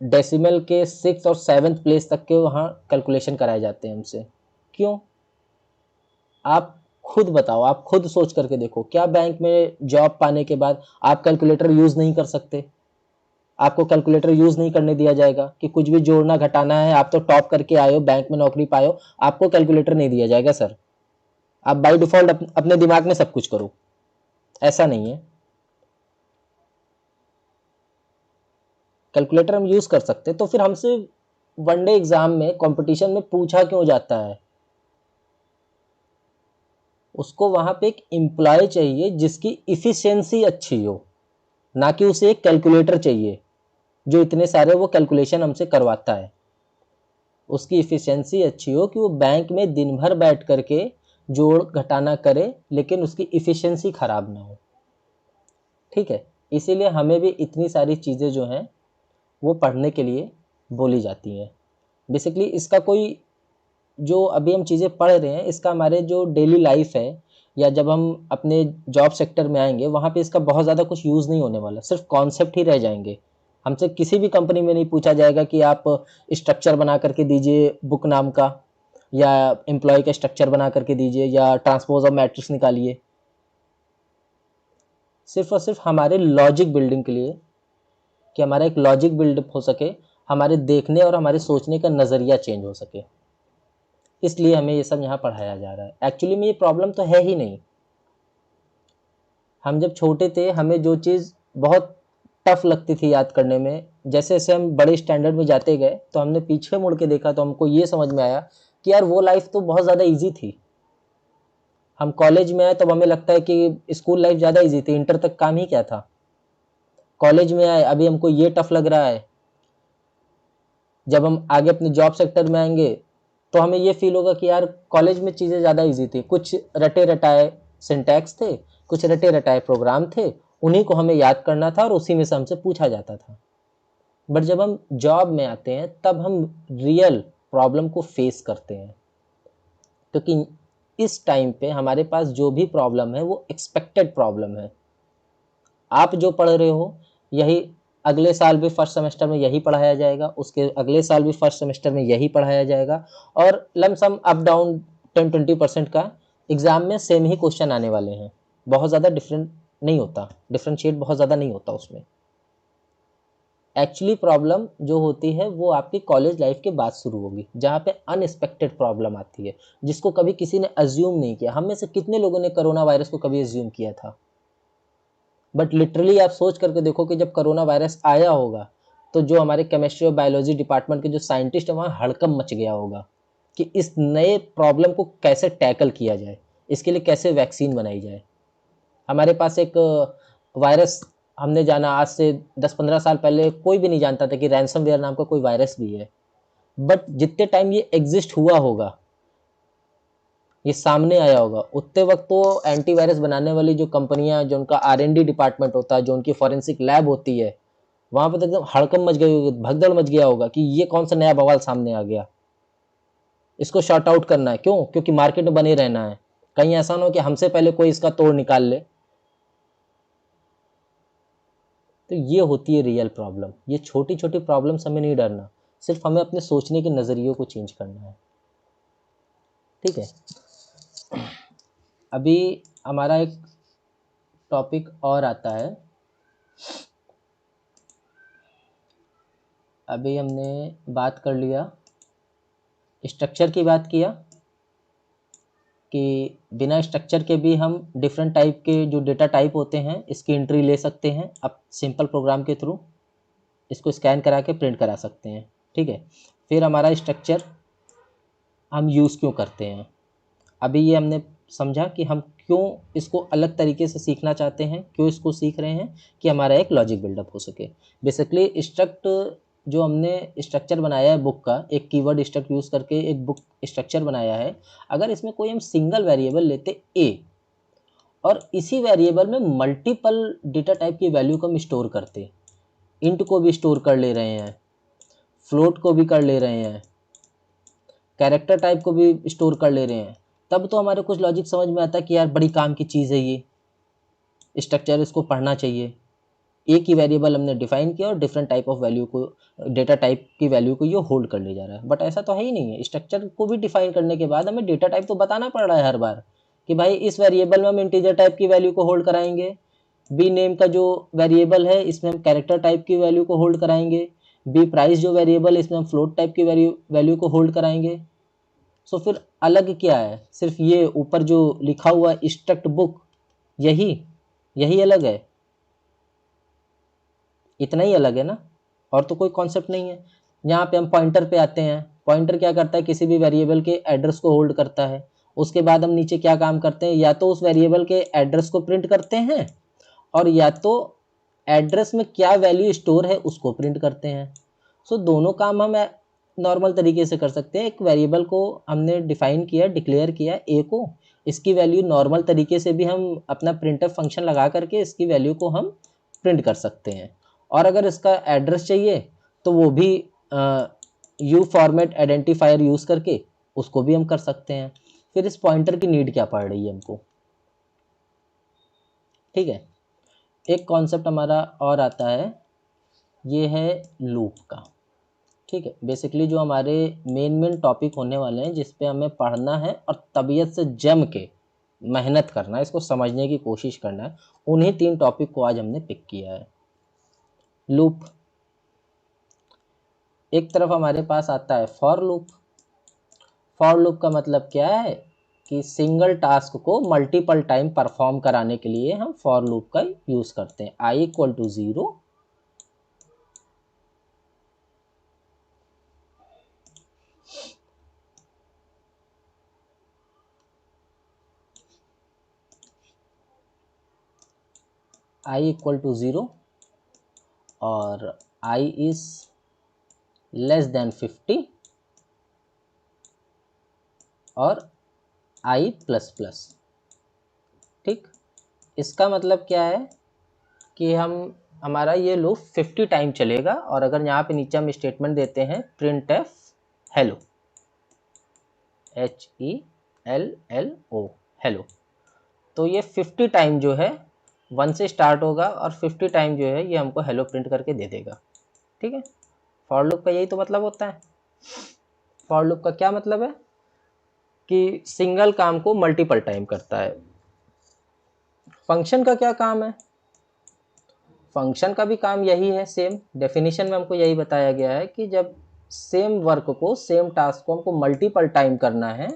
डेसिमल के 6 और 7 प्लेस तक के वहाँ कैलकुलेशन कराए जाते हैं हमसे। क्यों? आप खुद बताओ, आप खुद सोच करके देखो, क्या बैंक में जॉब पाने के बाद आप कैलकुलेटर यूज़ नहीं कर सकते? आपको कैलकुलेटर यूज़ नहीं करने दिया जाएगा कि कुछ भी जोड़ना घटाना है, आप तो टॉप करके आए हो, बैंक में नौकरी पाए हो, आपको कैलकुलेटर नहीं दिया जाएगा सर, आप बाय डिफ़ॉल्ट अपने दिमाग में सब कुछ करो। ऐसा नहीं है, कैलकुलेटर हम यूज़ कर सकते। तो फिर हमसे वनडे एग्ज़ाम में, कंपटीशन में पूछा क्यों जाता है? उसको वहाँ पे एक एम्प्लॉय चाहिए जिसकी इफ़िशियंसी अच्छी हो, ना कि उसे एक कैलकुलेटर चाहिए जो इतने सारे वो कैलकुलेशन हमसे करवाता है। उसकी इफ़िशियंसी अच्छी हो कि वो बैंक में दिन भर बैठ करके जोड़ घटाना करे, लेकिन उसकी इफ़िशियंसी ख़राब ना हो। ठीक है, इसीलिए हमें भी इतनी सारी चीज़ें जो हैं वो पढ़ने के लिए बोली जाती हैं। बेसिकली इसका कोई, जो अभी हम चीज़ें पढ़ रहे हैं, इसका हमारे जो डेली लाइफ है या जब हम अपने जॉब सेक्टर में आएंगे वहाँ पे इसका बहुत ज़्यादा कुछ यूज़ नहीं होने वाला, सिर्फ कॉन्सेप्ट ही रह जाएंगे। हमसे किसी भी कंपनी में नहीं पूछा जाएगा कि आप स्ट्रक्चर बना करके दीजिए बुक नाम का, या एम्प्लॉय का स्ट्रक्चर बना करके दीजिए, या ट्रांसपोज ऑफ मैट्रिक्स निकालिए। सिर्फ और सिर्फ हमारे लॉजिक बिल्डिंग के लिए, कि हमारा एक लॉजिक बिल्डअप हो सके, हमारे देखने और हमारे सोचने का नज़रिया चेंज हो सके, इसलिए हमें ये सब यहाँ पढ़ाया जा रहा है। एक्चुअली में ये प्रॉब्लम तो है ही नहीं। हम जब छोटे थे हमें जो चीज़ बहुत टफ लगती थी याद करने में, जैसे जैसे हम बड़े स्टैंडर्ड में जाते गए तो हमने पीछे मुड़ के देखा तो हमको ये समझ में आया कि यार वो लाइफ तो बहुत ज़्यादा ईजी थी। हम कॉलेज में आए तब हमें लगता है कि स्कूल लाइफ ज़्यादा ईजी थी, इंटर तक काम ही क्या था। कॉलेज में आए अभी हमको ये टफ लग रहा है, जब हम आगे अपने जॉब सेक्टर में आएंगे तो हमें ये फील होगा कि यार कॉलेज में चीज़ें ज़्यादा ईजी थी, कुछ रटे रटाए सिंटैक्स थे, कुछ रटे रटाए प्रोग्राम थे, उन्हीं को हमें याद करना था और उसी में से हमसे पूछा जाता था। बट जब हम जॉब में आते हैं तब हम रियल प्रॉब्लम को फेस करते हैं, क्योंकि इस टाइम पे हमारे पास जो भी प्रॉब्लम है वो एक्सपेक्टेड प्रॉब्लम है। आप जो पढ़ रहे हो यही अगले साल भी फर्स्ट सेमेस्टर में यही पढ़ाया जाएगा, उसके अगले साल भी फर्स्ट सेमेस्टर में यही पढ़ाया जाएगा, और लमसम अप डाउन 10-20% का एग्ज़ाम में सेम ही क्वेश्चन आने वाले हैं। बहुत ज़्यादा डिफरेंट नहीं होता, डिफरेंशिएट बहुत ज़्यादा नहीं होता उसमें। एक्चुअली प्रॉब्लम जो होती है वो आपकी कॉलेज लाइफ के बाद शुरू होगी, जहाँ पे अनएक्सपेक्टेड प्रॉब्लम आती है, जिसको कभी किसी ने अज्यूम नहीं किया। हम में से कितने लोगों ने कोरोना वायरस को कभी अज्यूम किया था? बट लिटरली आप सोच करके देखो कि जब कोरोना वायरस आया होगा तो जो हमारे केमिस्ट्री और बायोलॉजी डिपार्टमेंट के जो साइंटिस्ट हैं वहाँ हड़कंप मच गया होगा कि इस नए प्रॉब्लम को कैसे टैकल किया जाए, इसके लिए कैसे वैक्सीन बनाई जाए। हमारे पास एक वायरस हमने जाना, आज से 10-15 साल पहले कोई भी नहीं जानता था कि रैंसमवेयर नाम का कोई वायरस भी है। बट जितने टाइम ये एग्जिस्ट हुआ होगा, ये सामने आया होगा, उतने वक्त तो एंटीवायरस बनाने वाली जो कंपनियां, जो उनका R&D डिपार्टमेंट होता है, जो उनकी फॉरेंसिक लैब होती है, वहां पर तो एकदम हड़कंप मच गई होगी, भगदड़ मच गया होगा कि ये कौन सा नया बवाल सामने आ गया, इसको शॉर्ट आउट करना है। क्यों? क्योंकि मार्केट में बने रहना है, कहीं ऐसा ना हो कि हमसे पहले कोई इसका तोड़ निकाल ले। तो ये होती है रियल प्रॉब्लम। ये छोटी छोटी प्रॉब्लम्स हमें नहीं डरना, सिर्फ हमें अपने सोचने के नज़रियों को चेंज करना है। ठीक है, अभी हमारा एक टॉपिक और आता है। अभी हमने बात कर लिया, स्ट्रक्चर की बात किया कि बिना स्ट्रक्चर के भी हम डिफरेंट टाइप के जो डेटा टाइप होते हैं इसकी एंट्री ले सकते हैं अब सिंपल प्रोग्राम के थ्रू, इसको स्कैन करा के प्रिंट करा सकते हैं। ठीक है, फिर हमारा स्ट्रक्चर हम यूज़ क्यों करते हैं, अभी ये हमने समझा कि हम क्यों इसको अलग तरीके से सीखना चाहते हैं, क्यों इसको सीख रहे हैं, कि हमारा एक लॉजिक बिल्डअप हो सके। बेसिकली स्ट्रक्ट जो हमने स्ट्रक्चर बनाया है बुक का, एक कीवर्ड स्ट्रक्ट यूज़ करके एक बुक स्ट्रक्चर बनाया है। अगर इसमें कोई हम सिंगल वेरिएबल लेते ए और इसी वेरिएबल में मल्टीपल डेटा टाइप की वैल्यू को हम स्टोर करते, इंट को भी स्टोर कर ले रहे हैं, फ्लोट को भी कर ले रहे हैं, कैरेक्टर टाइप को भी स्टोर कर ले रहे हैं, तब तो हमारे कुछ लॉजिक समझ में आता है कि यार बड़ी काम की चीज़ है ये स्ट्रक्चर, इसको पढ़ना चाहिए। एक ही वेरिएबल हमने डिफाइन किया और डिफरेंट टाइप ऑफ वैल्यू को, डेटा टाइप की वैल्यू को ये होल्ड कर ले जा रहा है। बट ऐसा तो है ही नहीं है, स्ट्रक्चर को भी डिफाइन करने के बाद हमें डेटा टाइप तो बताना पड़ रहा है हर बार कि भाई इस वेरिएबल में हम इंटीजर टाइप की वैल्यू को होल्ड कराएंगे, बी नेम का जो वेरिएबल है इसमें हम कैरेक्टर टाइप की वैल्यू को होल्ड कराएंगे, बी प्राइस जो वेरिएबल है इसमें हम फ्लोट टाइप की वैल्यू को होल्ड कराएंगे। सो फिर अलग क्या है? सिर्फ ये ऊपर जो लिखा हुआ स्ट्रक्ट बुक, यही यही अलग है, इतना ही अलग है ना, और तो कोई कॉन्सेप्ट नहीं है। यहाँ पे हम पॉइंटर पे आते हैं। पॉइंटर क्या करता है? किसी भी वेरिएबल के एड्रेस को होल्ड करता है। उसके बाद हम नीचे क्या काम करते हैं? या तो उस वेरिएबल के एड्रेस को प्रिंट करते हैं और या तो एड्रेस में क्या वैल्यू स्टोर है उसको प्रिंट करते हैं। सो दोनों काम हम नॉर्मल तरीके से कर सकते हैं। एक वेरिएबल को हमने डिफाइन किया, डिक्लेयर किया ए को, इसकी वैल्यू नॉर्मल तरीके से भी हम अपना प्रिंटफ फंक्शन लगा करके इसकी वैल्यू को हम प्रिंट कर सकते हैं। और अगर इसका एड्रेस चाहिए तो वो भी यू फॉर्मेट आइडेंटिफायर यूज़ करके उसको भी हम कर सकते हैं। फिर इस पॉइंटर की नीड क्या पड़ रही है हमको, ठीक है। एक कॉन्सेप्ट हमारा और आता है, ये है लूप का, ठीक है। बेसिकली जो हमारे मेन टॉपिक होने वाले हैं जिस पे हमें पढ़ना है और तबीयत से जम के मेहनत करना है, इसको समझने की कोशिश करना है, उन्हीं 3 टॉपिक को आज हमने पिक किया है। लूप, एक तरफ हमारे पास आता है फॉर लूप। फॉर लूप का मतलब क्या है कि सिंगल टास्क को मल्टीपल टाइम परफॉर्म कराने के लिए हम फॉर लूप का यूज़ करते हैं। i = 0 i = 0 और i is less than 50 और i++, ठीक। इसका मतलब क्या है कि हमारा ये लूप 50 टाइम चलेगा। और अगर यहाँ पे नीचे हम स्टेटमेंट देते हैं printf hello, HELLO हेलो, तो ये 50 टाइम जो है 1 से स्टार्ट होगा और 50 टाइम जो है ये हमको हेलो प्रिंट करके दे देगा, ठीक है। फॉर लूप का यही तो मतलब होता है। फॉर लूप का क्या मतलब है कि सिंगल काम को मल्टीपल टाइम करता है। फंक्शन का क्या काम है, फंक्शन का भी काम यही है, सेम डेफिनेशन में हमको यही बताया गया है कि जब सेम वर्क को, सेम टास्क को हमको मल्टीपल टाइम करना है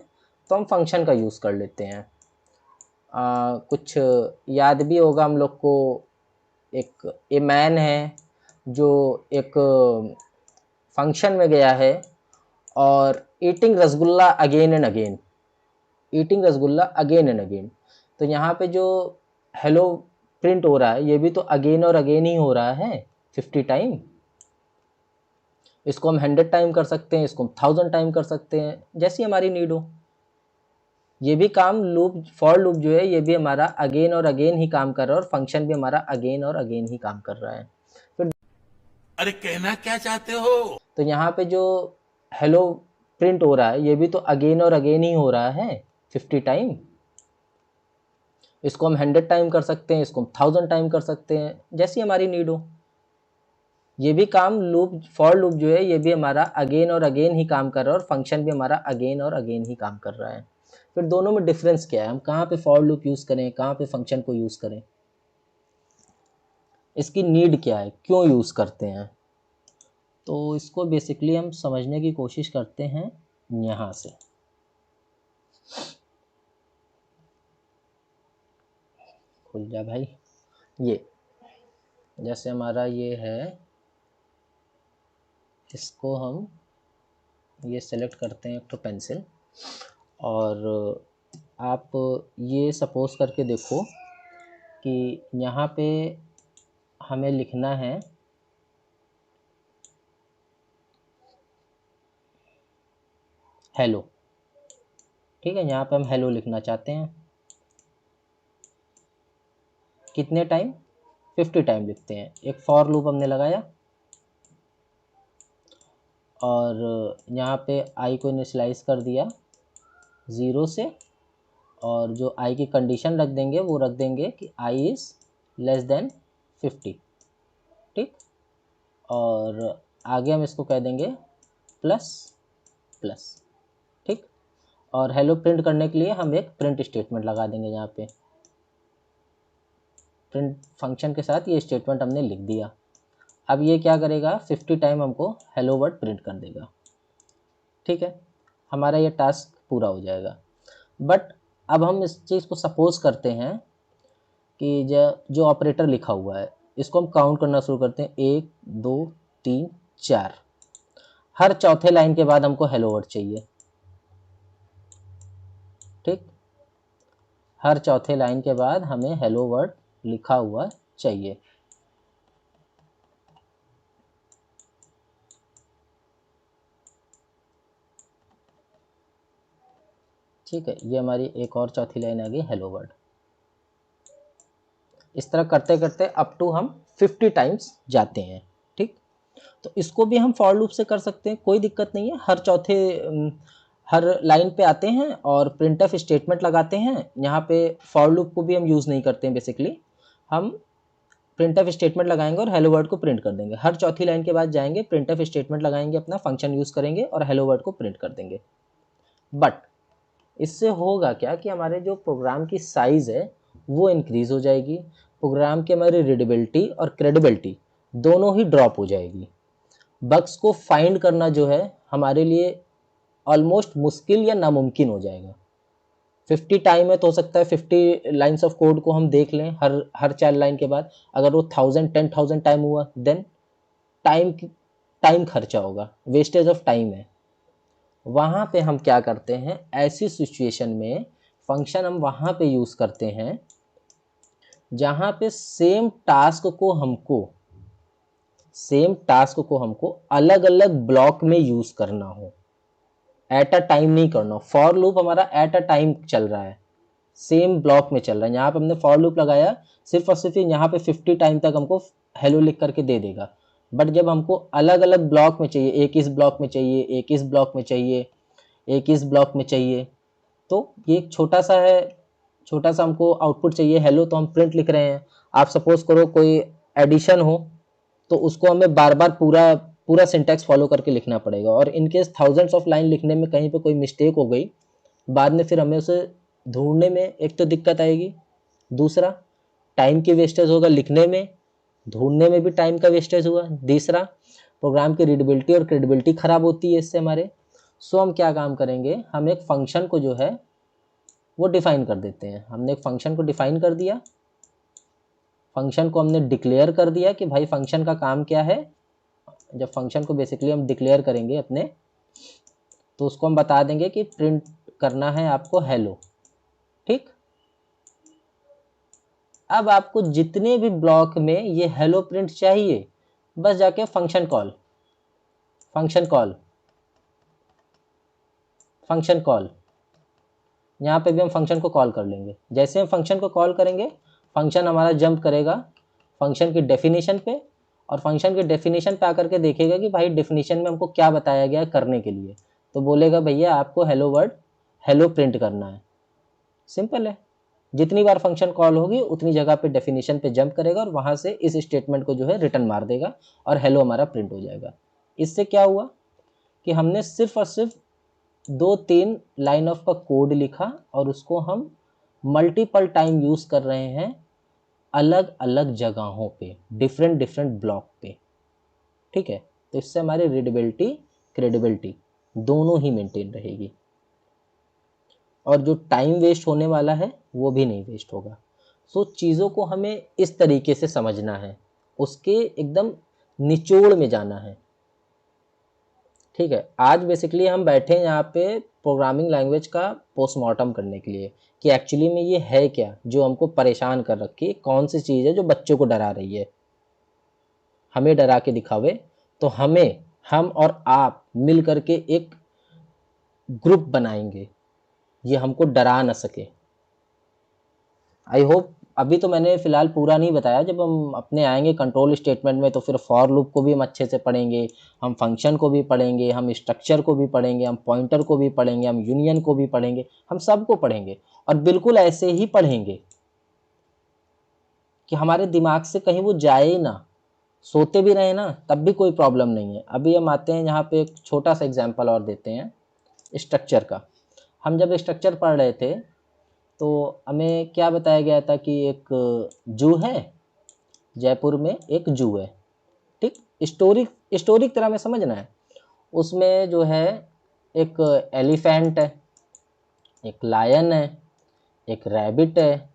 तो हम फंक्शन का यूज़ कर लेते हैं। कुछ याद भी होगा हम लोग को, एक ए मैन है जो एक फंक्शन में गया है और eating rasgulla again and again, eating rasgulla again and again, तो यहाँ पे जो हेलो प्रिंट हो रहा है ये भी तो अगेन और अगेन ही हो रहा है 50 टाइम। इसको हम 100 टाइम कर सकते हैं, इसको हम 1000 टाइम कर सकते हैं, जैसी हमारी नीड हो। ये भी काम लूप, फॉर लूप जो है ये भी हमारा अगेन और अगेन ही काम कर रहा है और फंक्शन भी हमारा अगेन और अगेन ही काम कर रहा है। फिर अरे कहना क्या चाहते हो? तो यहाँ पे जो हेलो प्रिंट हो रहा है ये भी तो अगेन और अगेन ही हो रहा है 50 टाइम। इसको हम 100 टाइम कर सकते हैं, इसको हम 1000 टाइम कर सकते हैं, जैसी हमारी नीड हो। ये भी काम लूप, फॉर लूप जो है ये भी हमारा अगेन और अगेन ही काम कर रहा है और फंक्शन भी हमारा अगेन और अगेन ही काम कर रहा है। फिर दोनों में डिफरेंस क्या है, हम कहाँ पे फॉर लूप यूज़ करें, कहाँ पे फंक्शन को यूज़ करें, इसकी नीड क्या है, क्यों यूज़ करते हैं, तो इसको बेसिकली हम समझने की कोशिश करते हैं यहाँ से। खुल जा भाई। ये जैसे हमारा ये है, इसको हम ये सेलेक्ट करते हैं एक तो पेंसिल, और आप ये सपोज करके देखो कि यहाँ पे हमें लिखना है हेलो, ठीक है। यहाँ पे हम हेलो लिखना चाहते हैं, कितने टाइम, 50 टाइम लिखते हैं। एक फॉर लूप हमने लगाया और यहाँ पे आई को इनिशियलाइज कर दिया 0 से, और जो आई की कंडीशन रख देंगे वो रख देंगे कि आई इज़ लेस देन 50, ठीक। और आगे हम इसको कह देंगे प्लस प्लस, ठीक। और हेलो प्रिंट करने के लिए हम एक प्रिंट स्टेटमेंट लगा देंगे। यहाँ पे प्रिंट फंक्शन के साथ ये स्टेटमेंट हमने लिख दिया। अब ये क्या करेगा, 50 टाइम हमको हेलो वर्ड प्रिंट कर देगा, ठीक है। हमारा ये टास्क पूरा हो जाएगा। बट अब हम इस चीज़ को सपोज करते हैं कि जो ऑपरेटर लिखा हुआ है इसको हम काउंट करना शुरू करते हैं, 1 2 3 4। हर चौथे लाइन के बाद हमको हेलो वर्ड चाहिए, ठीक। हर चौथे लाइन के बाद हमें हेलो वर्ड लिखा हुआ चाहिए। ठीक है, ये हमारी एक और चौथी लाइन आ गई हेलो वर्ल्ड। इस तरह करते करते अप टू हम 50 टाइम्स जाते हैं। ठीक, तो इसको भी हम फॉर लूप से कर सकते हैं, कोई दिक्कत नहीं है। हर लाइन पे आते हैं और प्रिंटफ स्टेटमेंट लगाते हैं। यहाँ पे फॉर लूप को भी हम यूज़ नहीं करते हैं बेसिकली, हम प्रिंटफ स्टेटमेंट लगाएंगे और हेलो वर्ड को प्रिंट कर देंगे। हर चौथी लाइन के बाद जाएंगे, प्रिंटफ स्टेटमेंट लगाएंगे, अपना फंक्शन यूज़ करेंगे और हेलो वर्ड को प्रिंट कर देंगे। बट इससे होगा क्या कि हमारे जो प्रोग्राम की साइज़ है वो इंक्रीज़ हो जाएगी, प्रोग्राम की हमारी रीडेबिलिटी और क्रेडिबिलिटी दोनों ही ड्रॉप हो जाएगी। बग्स को फाइंड करना जो है हमारे लिए ऑलमोस्ट मुश्किल या नामुमकिन हो जाएगा। 50 टाइम है तो हो सकता है 50 लाइन्स ऑफ कोड को हम देख लें हर 4 लाइन के बाद। अगर वो 1000 टाइम हुआ देन टाइम खर्चा होगा, वेस्टेज ऑफ टाइम है। वहाँ पे हम क्या करते हैं, ऐसी सिचुएशन में फंक्शन हम वहाँ पे यूज़ करते हैं जहाँ पे सेम टास्क को हमको अलग अलग ब्लॉक में यूज़ करना हो, एट अ टाइम नहीं करना हो। फॉर लूप हमारा एट अ टाइम चल रहा है, सेम ब्लॉक में चल रहा है। यहाँ पे हमने फॉर लूप लगाया, सिर्फ और सिर्फ यहाँ पे 50 टाइम तक हमको हेलो लिख करके दे देगा। बट जब हमको अलग अलग ब्लॉक में चाहिए, एक इस ब्लॉक में चाहिए, एक इस ब्लॉक में चाहिए, एक इस ब्लॉक में चाहिए, तो ये एक छोटा सा हमको आउटपुट चाहिए हेलो, तो हम प्रिंट लिख रहे हैं। आप सपोज करो कोई एडिशन हो तो उसको हमें बार बार पूरा पूरा सिंटैक्स फॉलो करके लिखना पड़ेगा, और इनकेस थाउजेंड्स ऑफ लाइन लिखने में कहीं पे कोई मिस्टेक हो गई, बाद में फिर हमें उसे ढूंढने में एक तो दिक्कत आएगी, दूसरा टाइम की वेस्टेज होगा लिखने में, ढूंढने में भी टाइम का वेस्टेज हुआ, तीसरा प्रोग्राम की रीडेबिलिटी और क्रेडिबिलिटी ख़राब होती है इससे हमारे। सो हम क्या काम करेंगे, हम एक फंक्शन को जो है वो डिफ़ाइन कर देते हैं। हमने एक फंक्शन को डिफ़ाइन कर दिया, फंक्शन को हमने डिक्लेयर कर दिया कि भाई फंक्शन का काम क्या है। जब फंक्शन को बेसिकली हम डिक्लेयर करेंगे अपने, तो उसको हम बता देंगे कि प्रिंट करना है आपको हेलो। ठीक, अब आपको जितने भी ब्लॉक में ये हेलो प्रिंट चाहिए, बस जाके फंक्शन कॉल यहाँ पे भी हम फंक्शन को कॉल कर लेंगे। जैसे हम फंक्शन को कॉल करेंगे, फंक्शन हमारा जंप करेगा फंक्शन की डेफिनेशन पे, और फंक्शन की डेफिनेशन पे आकर के देखेगा कि भाई डेफिनेशन में हमको क्या बताया गया है करने के लिए। तो बोलेगा भैया आपको हेलो प्रिंट करना है। सिंपल है, जितनी बार फंक्शन कॉल होगी उतनी जगह पे डेफिनेशन पे जंप करेगा और वहाँ से इस स्टेटमेंट को जो है रिटर्न मार देगा और हेलो हमारा प्रिंट हो जाएगा। इससे क्या हुआ कि हमने सिर्फ और सिर्फ 2-3 लाइन ऑफ का कोड लिखा और उसको हम मल्टीपल टाइम यूज़ कर रहे हैं अलग अलग जगहों पे, डिफरेंट ब्लॉक पे। ठीक है, तो इससे हमारी रीडेबिलिटी क्रेडिबिलिटी दोनों ही मेंटेन रहेगी, और जो टाइम वेस्ट होने वाला है वो भी नहीं वेस्ट होगा। सो चीज़ों को हमें इस तरीके से समझना है, उसके एकदम निचोड़ में जाना है। ठीक है, आज बेसिकली हम बैठे हैं यहाँ पे प्रोग्रामिंग लैंग्वेज का पोस्टमार्टम करने के लिए कि एक्चुअली में ये है क्या जो हमको परेशान कर रखी है, कौन सी चीज़ है जो बच्चों को डरा रही है, हमें डरा के दिखावे। तो हम और आप मिल करके एक ग्रुप बनाएंगे, ये हमको डरा ना सके। आई होप, अभी तो मैंने फ़िलहाल पूरा नहीं बताया, जब हम अपने आएंगे कंट्रोल स्टेटमेंट में तो फिर फॉर लूप को भी हम अच्छे से पढ़ेंगे, हम फंक्शन को भी पढ़ेंगे, हम स्ट्रक्चर को भी पढ़ेंगे, हम पॉइंटर को भी पढ़ेंगे, हम यूनियन को भी पढ़ेंगे, हम सबको पढ़ेंगे। और बिल्कुल ऐसे ही पढ़ेंगे कि हमारे दिमाग से कहीं वो जाए ना, सोते भी रहे ना तब भी कोई प्रॉब्लम नहीं है। अभी हम आते हैं यहाँ पे एक छोटा सा एग्जाम्पल और देते हैं स्ट्रक्चर का। हम जब स्ट्रक्चर पढ़ रहे थे तो हमें क्या बताया गया था कि एक जू है, जयपुर में एक जू है। ठीक, स्टोरी की तरह में समझना है। उसमें जो है एक एलिफेंट है, एक लायन है, एक रैबिट है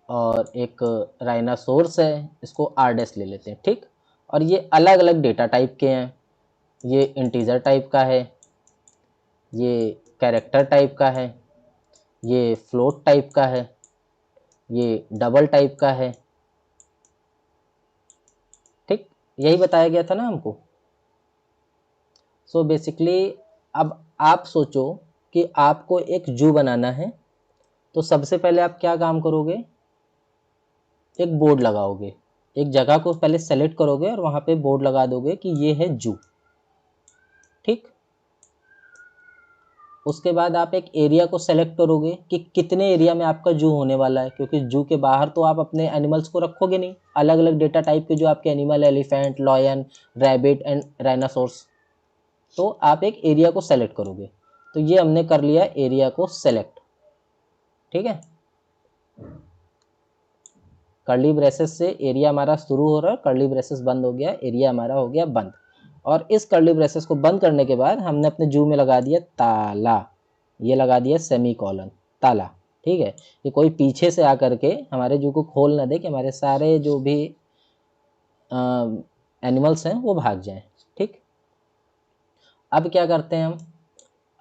और एक राइनासोर्स है। इसको आरडेस ले लेते हैं। ठीक, और ये अलग अलग डेटा टाइप के हैं। ये इंटीजर टाइप का है, ये कैरेक्टर टाइप का है, ये फ्लोट टाइप का है, ये डबल टाइप का है। ठीक, यही बताया गया था ना हमको। सो बेसिकली अब आप सोचो कि आपको एक जू बनाना है, तो सबसे पहले आप क्या काम करोगे, एक बोर्ड लगाओगे, एक जगह को पहले सेलेक्ट करोगे और वहाँ पे बोर्ड लगा दोगे कि ये है जू। ठीक, उसके बाद आप एक एरिया को सेलेक्ट करोगे कि कितने एरिया में आपका जू होने वाला है, क्योंकि जू के बाहर तो आप अपने एनिमल्स को रखोगे नहीं, अलग अलग डेटा टाइप के जो आपके animal, elephant, lion, rabbit and rhinoceros. तो आप एक एरिया को सेलेक्ट करोगे। तो ये हमने कर लिया एरिया को सेलेक्ट। ठीक है, कर्ली ब्रेसेस से एरिया हमारा शुरू हो रहा है, कर्ली ब्रेसेस बंद हो गया, एरिया हमारा हो गया बंद। और इस कर्ली ब्रेसेस को बंद करने के बाद हमने अपने जू में लगा दिया ताला, ये लगा दिया सेमी कॉलन, ताला। ठीक है, कि कोई पीछे से आकर के हमारे जू को खोल ना दे, कि हमारे सारे जो भी एनिमल्स हैं वो भाग जाएं। ठीक, अब क्या करते हैं हम,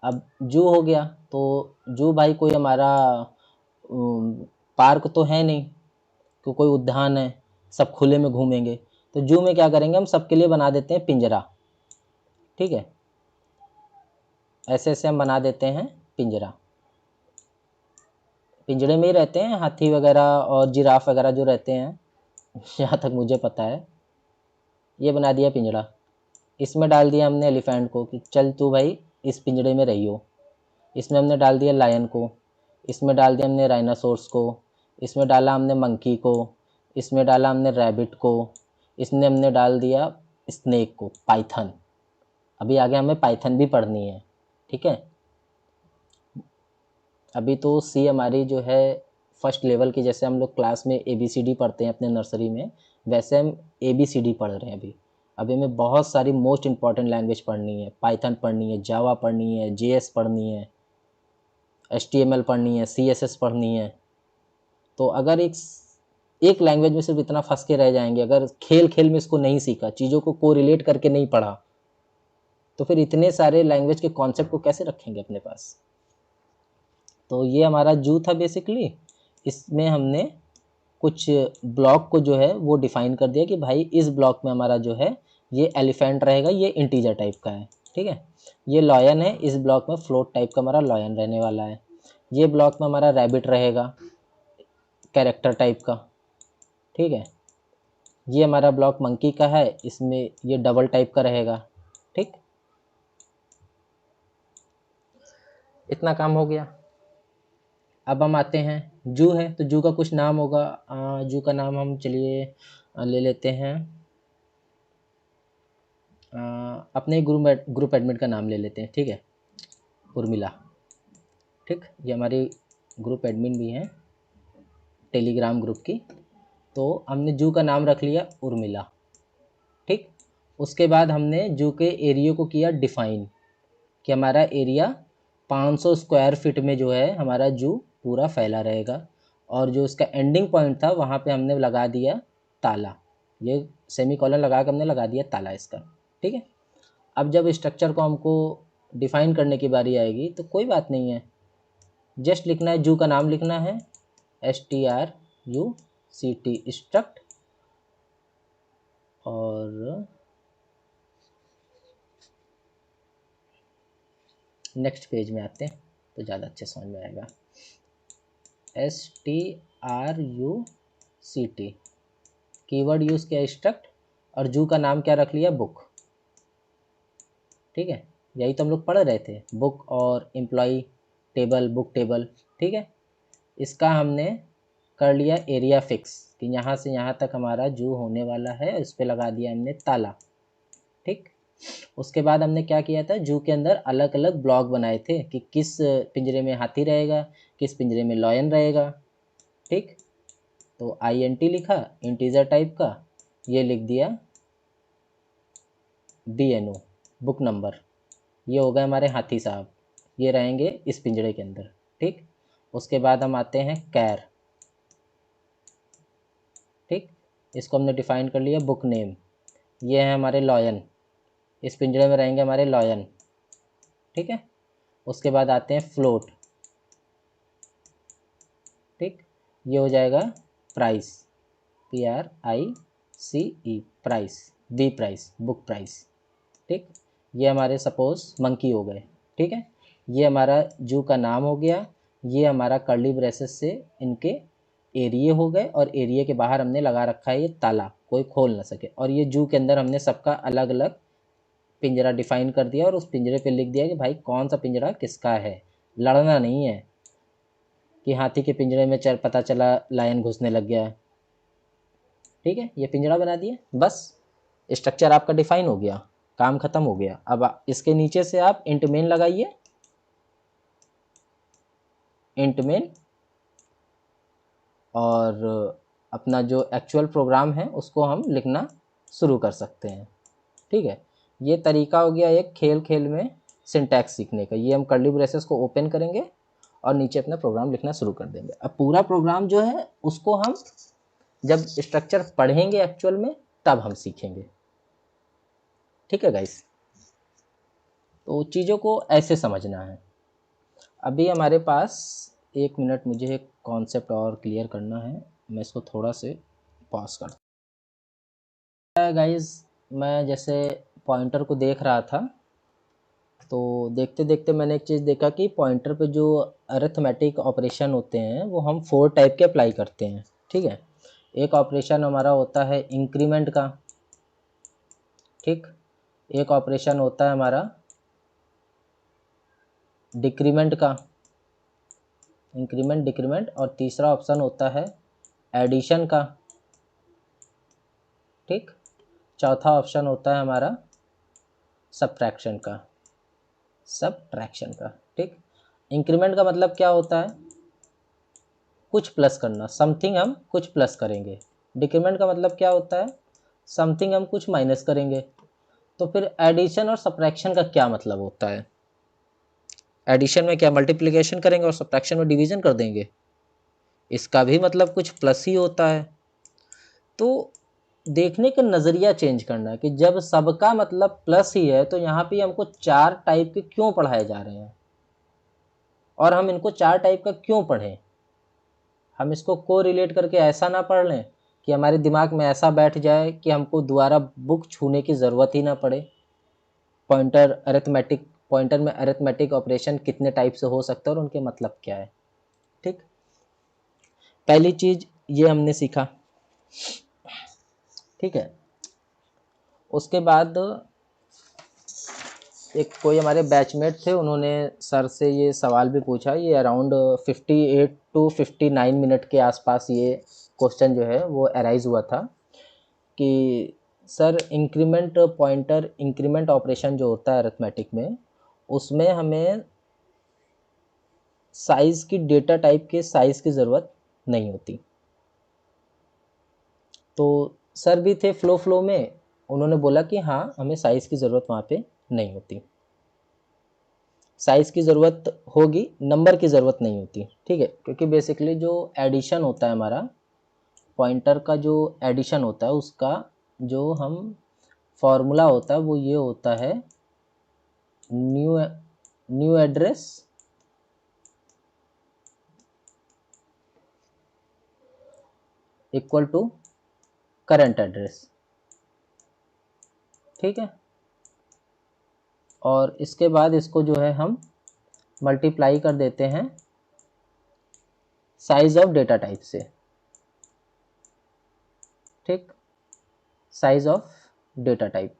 अब जू हो गया, तो जू भाई कोई हमारा पार्क तो है नहीं कि कोई उद्यान है सब खुले में घूमेंगे, तो जू में क्या करेंगे, हम सबके लिए बना देते हैं पिंजरा। ठीक है, ऐसे ऐसे हम बना देते हैं पिंजरा, पिंजरे में ही रहते हैं हाथी वगैरह और जिराफ वगैरह जो रहते हैं, जहाँ तक मुझे पता है। ये बना दिया पिंजरा, इसमें डाल दिया हमने एलिफेंट को कि चल तू भाई इस पिंजरे में रहियो। इसमें हमने डाल दिया लायन को, इसमें डाल दिया हमने राइनासोर्स को, इसमें डाला हमने मंकी को, इसमें डाला हमने रैबिट को, इसमें हमने डाल दिया स्नेक को, पाइथन। अभी आगे हमें पाइथन भी पढ़नी है। ठीक है, अभी तो सी हमारी जो है फर्स्ट लेवल की, जैसे हम लोग क्लास में ABCD पढ़ते हैं अपने नर्सरी में, वैसे हम ABCD पढ़ रहे हैं अभी। अभी हमें बहुत सारी मोस्ट इंपॉर्टेंट लैंग्वेज पढ़नी है, पाइथन पढ़नी है, जावा पढ़नी है, JS पढ़नी है, HTML पढ़नी है, CSS पढ़नी है। तो अगर एक लैंग्वेज में सिर्फ इतना फंस के रह जाएंगे, अगर खेल खेल में इसको नहीं सीखा, चीज़ों को कोरिलेट करके नहीं पढ़ा, तो फिर इतने सारे लैंग्वेज के कॉन्सेप्ट को कैसे रखेंगे अपने पास। तो ये हमारा जू था बेसिकली। इसमें हमने कुछ ब्लॉक को जो है वो डिफाइन कर दिया कि भाई इस ब्लॉक में हमारा जो है ये एलिफेंट रहेगा, ये इंटीजर टाइप का है। ठीक है, ये लॉयन है, इस ब्लॉक में फ्लोट टाइप का हमारा लॉयन रहने वाला है। ये ब्लॉक में हमारा रैबिट रहेगा, कैरेक्टर टाइप का। ठीक है, ये हमारा ब्लॉक मंकी का है, इसमें ये डबल टाइप का रहेगा। ठीक, इतना काम हो गया। अब हम आते हैं, जू है तो जू का कुछ नाम होगा। जू का नाम हम चलिए ले लेते हैं, अपने ग्रुप एडमिन का नाम ले लेते हैं। ठीक है, उर्मिला। ठीक, ये हमारी ग्रुप एडमिन भी हैं टेलीग्राम ग्रुप की। तो हमने जू का नाम रख लिया उर्मिला। ठीक, उसके बाद हमने जू के एरिया को किया डिफाइन कि हमारा एरिया 500 स्क्वायर फीट में जो है हमारा जू पूरा फैला रहेगा। और जो उसका एंडिंग पॉइंट था वहाँ पे हमने लगा दिया ताला, ये सेमी कॉलन लगा के हमने लगा दिया ताला इसका। ठीक है, अब जब स्ट्रक्चर को हमको डिफाइन करने की बारी आएगी तो कोई बात नहीं है, जस्ट लिखना है, जू का नाम लिखना है STRUCT स्ट्रक्ट, और नेक्स्ट पेज में आते हैं तो ज़्यादा अच्छे समझ में आएगा। STRUCT कीवर्ड यूज़ किया स्ट्रक्ट, और जू का नाम क्या रख लिया, बुक। ठीक है, यही तो हम लोग पढ़ रहे थे, बुक और एम्प्लॉय टेबल, बुक टेबल। ठीक है, इसका हमने कर लिया एरिया फिक्स कि यहाँ से यहाँ तक हमारा जू होने वाला है, इस पर लगा दिया हमने ताला। ठीक, उसके बाद हमने क्या किया था, जू के अंदर अलग अलग ब्लॉक बनाए थे कि किस पिंजरे में हाथी रहेगा, किस पिंजरे में लॉयन रहेगा। ठीक, तो INT लिखा इंटीजर टाइप का, ये लिख दिया BNO बुक नंबर, ये हो गए हमारे हाथी साहब, ये रहेंगे इस पिंजरे के अंदर। ठीक, उसके बाद हम आते हैं कैर। ठीक, इसको हमने डिफाइन कर लिया बुक नेम, ये है हमारे लॉयन, इस पिंजरे में रहेंगे हमारे लॉयन। ठीक है, उसके बाद आते हैं फ्लोट। ठीक, ये हो जाएगा price, PRICE price, B price, book price. ठीक, ये हमारे सपोज मंकी हो गए। ठीक है, ये हमारा जू का नाम हो गया, ये हमारा कर्ली ब्रेसेस से इनके एरिए हो गए, और एरिए के बाहर हमने लगा रखा है ये ताला, कोई खोल ना सके। और ये जू के अंदर हमने सबका अलग अलग पिंजरा डिफाइन कर दिया, और उस पिंजरे पे लिख दिया कि भाई कौन सा पिंजरा किसका है। लड़ना नहीं है कि हाथी के पिंजरे में पता चला लायन घुसने लग गया है। ठीक है, ये पिंजरा बना दिया, बस स्ट्रक्चर आपका डिफाइन हो गया, काम खत्म हो गया। अब इसके नीचे से आप इंट मेन लगाइए, इंट मेन, और अपना जो एक्चुअल प्रोग्राम है उसको हम लिखना शुरू कर सकते हैं। ठीक है, ये तरीका हो गया एक खेल खेल में सिंटैक्स सीखने का। ये हम कर्ली ब्रेसेस को ओपन करेंगे और नीचे अपना प्रोग्राम लिखना शुरू कर देंगे। अब पूरा प्रोग्राम जो है उसको हम जब स्ट्रक्चर पढ़ेंगे एक्चुअल में तब हम सीखेंगे। ठीक है गाइस, तो चीज़ों को ऐसे समझना है। अभी हमारे पास 1 मिनट, मुझे एक कॉन्सेप्ट और क्लियर करना है, मैं इसको थोड़ा से पॉज करता हूँ। गाइस, मैं जैसे पॉइंटर को देख रहा था, तो देखते देखते मैंने एक चीज़ देखा कि पॉइंटर पे जो अरिथमेटिक ऑपरेशन होते हैं वो हम 4 टाइप के अप्लाई करते हैं। ठीक है, एक ऑपरेशन हमारा होता है इंक्रीमेंट का, ठीक, एक ऑपरेशन होता है हमारा डिक्रीमेंट का, इंक्रीमेंट डिक्रीमेंट, और तीसरा ऑप्शन होता है एडिशन का। ठीक, चौथा ऑप्शन होता है हमारा सब्ट्रैक्शन का, सब्ट्रैक्शन का। ठीक, इंक्रीमेंट का मतलब क्या होता है, कुछ प्लस करना, समथिंग हम कुछ प्लस करेंगे। डिक्रीमेंट का मतलब क्या होता है, समथिंग हम कुछ माइनस करेंगे। तो फिर एडिशन और सब्ट्रैक्शन का क्या मतलब होता है, एडिशन में क्या मल्टीप्लिकेशन करेंगे और सब्ट्रैक्शन में डिवीजन कर देंगे, इसका भी मतलब कुछ प्लस ही होता है। तो देखने का नज़रिया चेंज करना है कि जब सबका मतलब प्लस ही है तो यहाँ पे हमको 4 टाइप के क्यों पढ़ाए जा रहे हैं, और हम इनको 4 टाइप का क्यों पढ़ें। हम इसको को रिलेट करके ऐसा ना पढ़ लें कि हमारे दिमाग में ऐसा बैठ जाए कि हमको दोबारा बुक छूने की ज़रूरत ही ना पड़े। पॉइंटर में अरिथमेटिक ऑपरेशन कितने टाइप से हो सकते हैं और उनके मतलब क्या है। ठीक, पहली चीज़ ये हमने सीखा। ठीक है, उसके बाद एक कोई हमारे बैचमेट थे, उन्होंने सर से ये सवाल भी पूछा, ये अराउंड 58 to 59 मिनट के आसपास ये क्वेश्चन जो है वो अराइज हुआ था कि sir increment pointer increment operation जो होता है अरिथमेटिक में, उसमें हमें साइज़ की, डेटा टाइप के साइज़ की ज़रूरत नहीं होती। तो सर भी थे फ्लो में, उन्होंने बोला कि हाँ हमें साइज़ की ज़रूरत वहाँ पे नहीं होती, साइज़ की ज़रूरत होगी, नंबर की ज़रूरत नहीं होती। ठीक है, क्योंकि बेसिकली जो एडिशन होता है हमारा, पॉइंटर का जो एडिशन होता है उसका जो हम फॉर्मूला होता है वो ये होता है, new address equal to current address. ठीक है, और इसके बाद इसको जो है हम मल्टीप्लाई कर देते हैं साइज ऑफ डेटा टाइप से। ठीक, साइज ऑफ डेटा टाइप।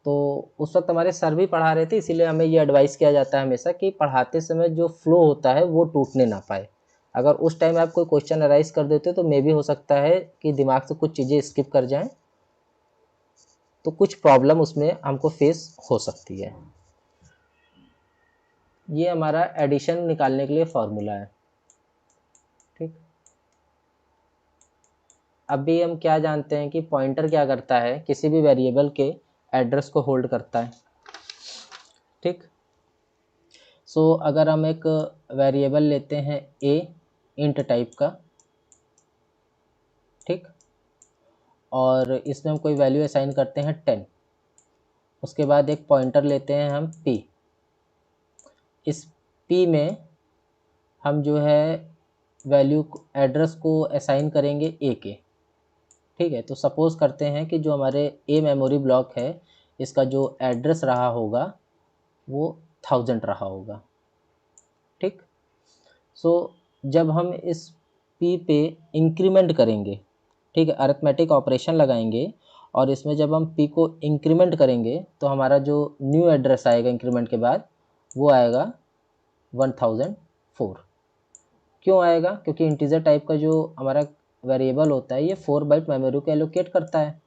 तो उस वक्त हमारे सर भी पढ़ा रहे थे, इसीलिए हमें ये एडवाइस किया जाता है हमेशा कि पढ़ाते समय जो फ्लो होता है वो टूटने ना पाए। अगर उस टाइम आप कोई क्वेश्चन अराइज कर देते तो मे भी हो सकता है कि दिमाग से कुछ चीज़ें स्किप कर जाएं, तो कुछ प्रॉब्लम उसमें हमको फेस हो सकती है। ये हमारा एडिशन निकालने के लिए फॉर्मूला है। ठीक, अभी हम क्या जानते हैं कि पॉइंटर क्या करता है, किसी भी वेरिएबल के एड्रेस को होल्ड करता है। ठीक, सो अगर हम एक वेरिएबल लेते हैं ए, इंट टाइप का, ठीक, और इसमें हम कोई वैल्यू असाइन करते हैं 10, उसके बाद एक पॉइंटर लेते हैं हम p, इस p में हम जो है वैल्यू एड्रेस को असाइन करेंगे a के। ठीक है, तो सपोज़ करते हैं कि जो हमारे a मेमोरी ब्लॉक है इसका जो एड्रेस रहा होगा वो 1000 रहा होगा। ठीक। सो जब हम इस p पे इंक्रीमेंट करेंगे, ठीक है, अरिथमेटिक ऑपरेशन लगाएंगे और इसमें जब हम p को इंक्रीमेंट करेंगे तो हमारा जो न्यू एड्रेस आएगा इंक्रीमेंट के बाद वो आएगा 1004। क्यों आएगा? क्योंकि इंटीजर टाइप का जो हमारा वेरिएबल होता है ये 4 बाइट मेमोरी को एलोकेट करता है।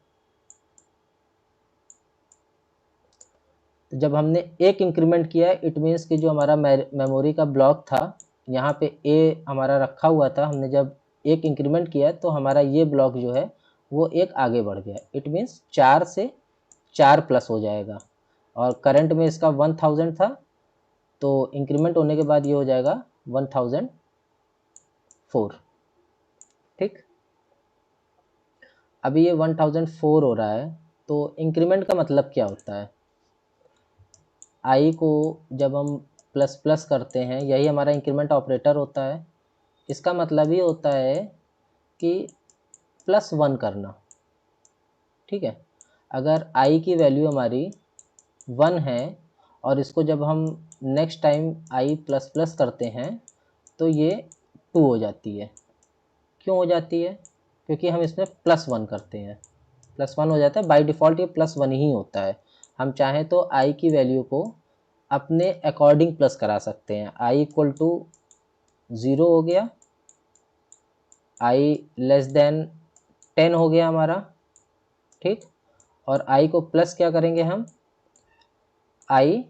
तो जब हमने एक इंक्रीमेंट किया है इट मीन्स कि जो हमारा मेमोरी का ब्लॉक था यहाँ पे ए हमारा रखा हुआ था, हमने जब एक इंक्रीमेंट किया तो हमारा ये ब्लॉक जो है वो एक आगे बढ़ गया। इट मीन्स 4 से 4 प्लस हो जाएगा और करंट में इसका 1000 था तो इंक्रीमेंट होने के बाद ये हो जाएगा 1004। ठीक। अभी ये 1004 हो रहा है तो इंक्रीमेंट का मतलब क्या होता है? आई को जब हम प्लस प्लस करते हैं यही हमारा इंक्रीमेंट ऑपरेटर होता है। इसका मतलब ही होता है कि +1 करना। ठीक है। अगर आई की वैल्यू हमारी 1 है और इसको जब हम next time I plus plus करते हैं तो ये 2 हो जाती है। क्यों हो जाती है? क्योंकि हम इसमें +1 करते हैं, +1 हो जाता है। बाय डिफ़ॉल्ट ये +1 ही होता है। हम चाहें तो आई की वैल्यू को अपने अकॉर्डिंग प्लस करा सकते हैं। i इक्वल टू 0 हो गया, i लेस देन 10 हो गया हमारा। ठीक। और i को प्लस क्या करेंगे हम? i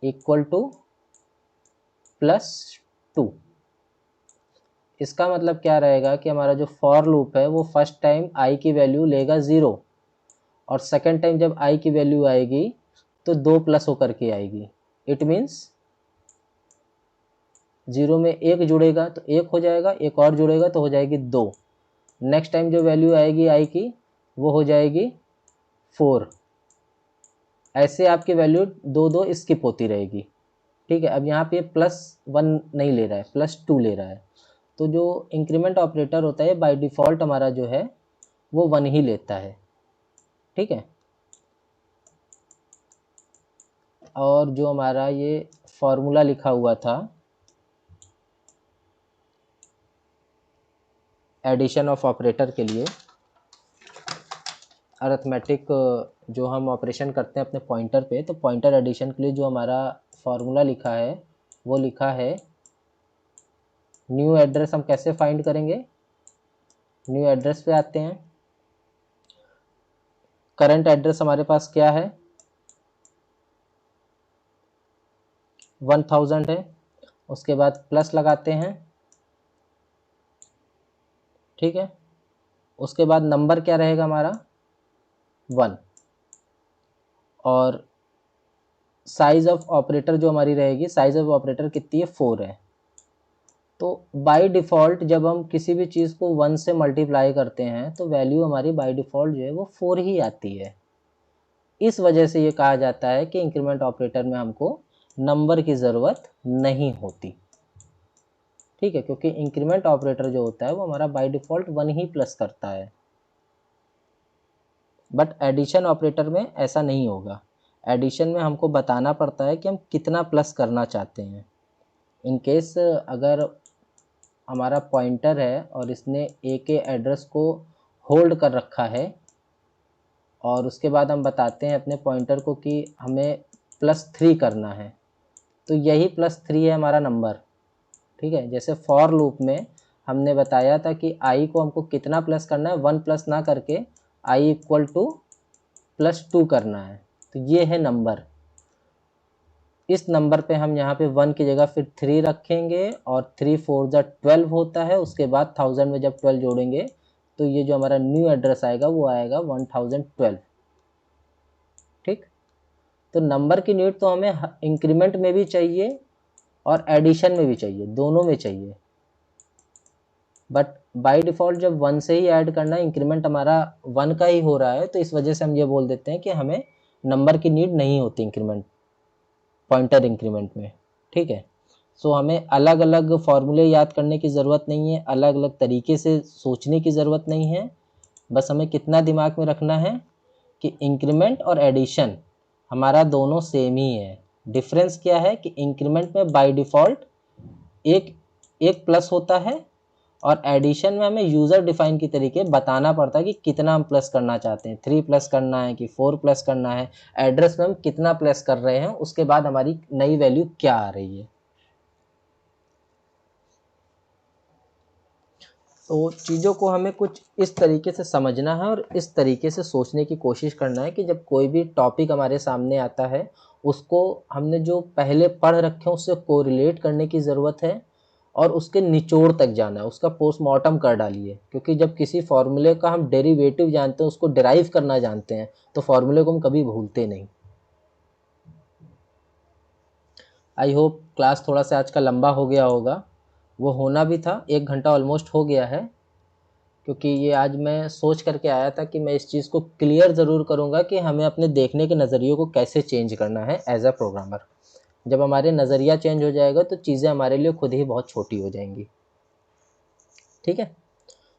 equal to +2। इसका मतलब क्या रहेगा कि हमारा जो फॉर लूप है वो फर्स्ट टाइम i की वैल्यू लेगा 0 और सेकंड टाइम जब i की वैल्यू आएगी तो 2 प्लस होकर के आएगी। इट मीन्स 0 में 1 जुड़ेगा तो 1 हो जाएगा, एक और जुड़ेगा तो हो जाएगी 2। नेक्स्ट टाइम जो वैल्यू आएगी i की वो हो जाएगी 4। ऐसे आपकी वैल्यू 2 स्किप होती रहेगी। ठीक है। अब यहाँ पे +1 नहीं ले रहा है, +2 ले रहा है। तो जो इंक्रीमेंट ऑपरेटर होता है बाय डिफ़ॉल्ट हमारा जो है वो 1 ही लेता है। ठीक है। और जो हमारा ये फॉर्मूला लिखा हुआ था एडिशन ऑफ ऑपरेटर के लिए, अरिथमेटिक जो हम ऑपरेशन करते हैं अपने पॉइंटर पे, तो पॉइंटर एडिशन के लिए जो हमारा फॉर्मूला लिखा है वो लिखा है न्यू एड्रेस। हम कैसे फाइंड करेंगे? न्यू एड्रेस पे आते हैं। करंट एड्रेस हमारे पास क्या है? 1000 है। उसके बाद प्लस लगाते हैं। ठीक है। उसके बाद नंबर क्या रहेगा हमारा? 1। और साइज ऑफ ऑपरेटर जो हमारी रहेगी, साइज ऑफ ऑपरेटर कितनी है? 4 है। तो बाय डिफ़ॉल्ट जब हम किसी भी चीज़ को 1 से मल्टीप्लाई करते हैं तो वैल्यू हमारी बाय डिफ़ॉल्ट जो है वो 4 ही आती है। इस वजह से ये कहा जाता है कि इंक्रीमेंट ऑपरेटर में हमको नंबर की ज़रूरत नहीं होती। ठीक है। क्योंकि इंक्रीमेंट ऑपरेटर जो होता है वो हमारा बाय डिफ़ॉल्ट 1 ही प्लस करता है। बट एडिशन ऑपरेटर में ऐसा नहीं होगा। एडिशन में हमको बताना पड़ता है कि हम कितना प्लस करना चाहते हैं। इन केस अगर हमारा पॉइंटर है और इसने ए के एड्रेस को होल्ड कर रखा है और उसके बाद हम बताते हैं अपने पॉइंटर को कि हमें +3 करना है, तो यही +3 है हमारा नंबर। ठीक है। जैसे फॉर लूप में हमने बताया था कि i को हमको कितना प्लस करना है, 1 प्लस ना करके i इक्वल टू +2 करना है। तो ये है नंबर। इस नंबर पे हम यहाँ पे 1 की जगह फिर 3 रखेंगे और 3 4 जा 12 होता है। उसके बाद 1000 में जब 12 जोड़ेंगे तो ये जो हमारा न्यू एड्रेस आएगा वो आएगा 1012। ठीक। तो नंबर की यूनिट तो हमें इंक्रीमेंट में भी चाहिए और एडिशन में भी चाहिए, दोनों में चाहिए। बट बाय डिफ़ॉल्ट जब 1 से ही ऐड करना है, इंक्रीमेंट हमारा 1 का ही हो रहा है, तो इस वजह से हम ये बोल देते हैं कि हमें नंबर की नीड नहीं होती इंक्रीमेंट, पॉइंटर इंक्रीमेंट में। ठीक है। सो हमें अलग अलग फार्मूले याद करने की ज़रूरत नहीं है, अलग अलग तरीके से सोचने की ज़रूरत नहीं है। बस हमें कितना दिमाग में रखना है कि इंक्रीमेंट और एडिशन हमारा दोनों सेम ही है। डिफरेंस क्या है कि इंक्रीमेंट में बाय डिफ़ॉल्ट एक एक प्लस होता है और एडिशन में हमें यूज़र डिफाइन की तरीके बताना पड़ता है कि कितना हम प्लस करना चाहते हैं, 3 प्लस करना है कि 4 प्लस करना है, एड्रेस में हम कितना प्लस कर रहे हैं, उसके बाद हमारी नई वैल्यू क्या आ रही है। तो चीज़ों को हमें कुछ इस तरीके से समझना है और इस तरीके से सोचने की कोशिश करना है कि जब कोई भी टॉपिक हमारे सामने आता है, उसको हमने जो पहले पढ़ रखे हैं उससे कोरिलेट करने की ज़रूरत है और उसके निचोड़ तक जाना है, उसका पोस्टमार्टम कर डालिए। क्योंकि जब किसी फॉर्मूले का हम डेरिवेटिव जानते हैं, उसको डिराइव करना जानते हैं, तो फॉर्मूले को हम कभी भूलते नहीं। आई होप क्लास थोड़ा सा आज का लंबा हो गया होगा, वो होना भी था, 1 घंटा ऑलमोस्ट हो गया है। क्योंकि ये आज मैं सोच करके आया था कि मैं इस चीज़ को क्लियर ज़रूर करूँगा कि हमें अपने देखने के नज़रिए को कैसे चेंज करना है एज अ प्रोग्रामर। जब हमारे नज़रिया चेंज हो जाएगा तो चीज़ें हमारे लिए खुद ही बहुत छोटी हो जाएंगी। ठीक है,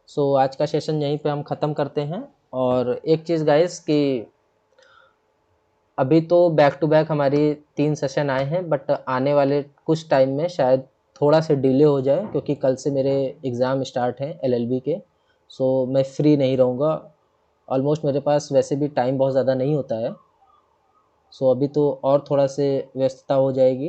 सो आज का सेशन यहीं पे हम ख़त्म करते हैं। और एक चीज़ गाइस कि अभी तो बैक टू बैक हमारी 3 सेशन आए हैं, बट आने वाले कुछ टाइम में शायद थोड़ा सा डिले हो जाए, क्योंकि कल से मेरे एग्ज़ाम स्टार्ट हैं LLB के। सो मैं फ्री नहीं रहूँगा, ऑलमोस्ट मेरे पास वैसे भी टाइम बहुत ज़्यादा नहीं होता है। सो अभी तो और थोड़ा से व्यस्तता हो जाएगी,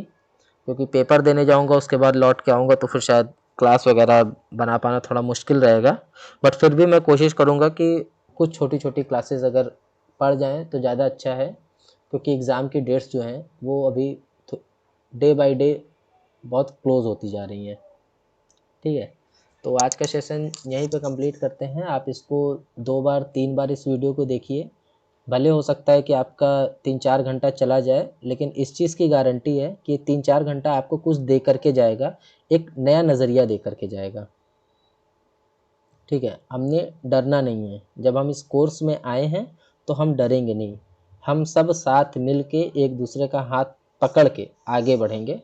क्योंकि पेपर देने जाऊँगा, उसके बाद लौट के आऊँगा, तो फिर शायद क्लास वगैरह बना पाना थोड़ा मुश्किल रहेगा। बट फिर भी मैं कोशिश करूँगा कि कुछ छोटी छोटी क्लासेस अगर पढ़ जाएँ तो ज़्यादा अच्छा है, क्योंकि एग्ज़ाम की डेट्स जो हैं वो अभी डे बाय डे बहुत क्लोज़ होती जा रही हैं। ठीक है, तो आज का सेशन यहीं पे कंप्लीट करते हैं। आप इसको 2 बार 3 बार इस वीडियो को देखिए। भले हो सकता है कि आपका 3-4 घंटा चला जाए, लेकिन इस चीज़ की गारंटी है कि 3-4 घंटा आपको कुछ दे करके जाएगा, एक नया नज़रिया दे करके जाएगा। ठीक है, हमने डरना नहीं है। जब हम इस कोर्स में आए हैं तो हम डरेंगे नहीं, हम सब साथ मिल के एक दूसरे का हाथ पकड़ के आगे बढ़ेंगे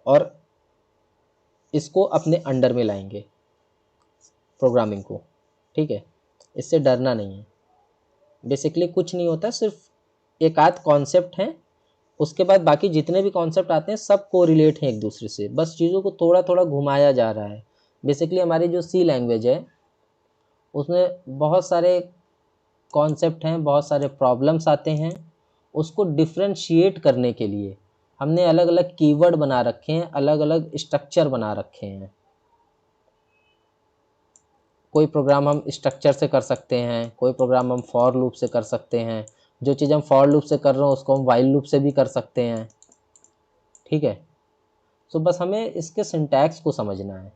और इसको अपने अंडर में लाएंगे, प्रोग्रामिंग को। ठीक है, इससे डरना नहीं है। बेसिकली कुछ नहीं होता, सिर्फ एक आध कॉन्सेप्ट हैं, उसके बाद बाकी जितने भी कॉन्सेप्ट आते हैं सब कोरिलेट हैं एक दूसरे से, बस चीज़ों को थोड़ा थोड़ा घुमाया जा रहा है। बेसिकली हमारी जो सी लैंग्वेज है उसमें बहुत सारे कॉन्सेप्ट हैं, बहुत सारे प्रॉब्लम्स आते हैं, उसको डिफ्रेंशिएट करने के लिए हमने अलग अलग कीवर्ड बना रखे हैं, अलग अलग स्ट्रक्चर बना रखे हैं। कोई प्रोग्राम हम स्ट्रक्चर से कर सकते हैं, कोई प्रोग्राम हम फॉर लूप से कर सकते हैं, जो चीज़ हम फॉर लूप से कर रहे हो उसको हम वाइल लूप से भी कर सकते हैं। ठीक है, तो बस हमें इसके सिंटैक्स को समझना है।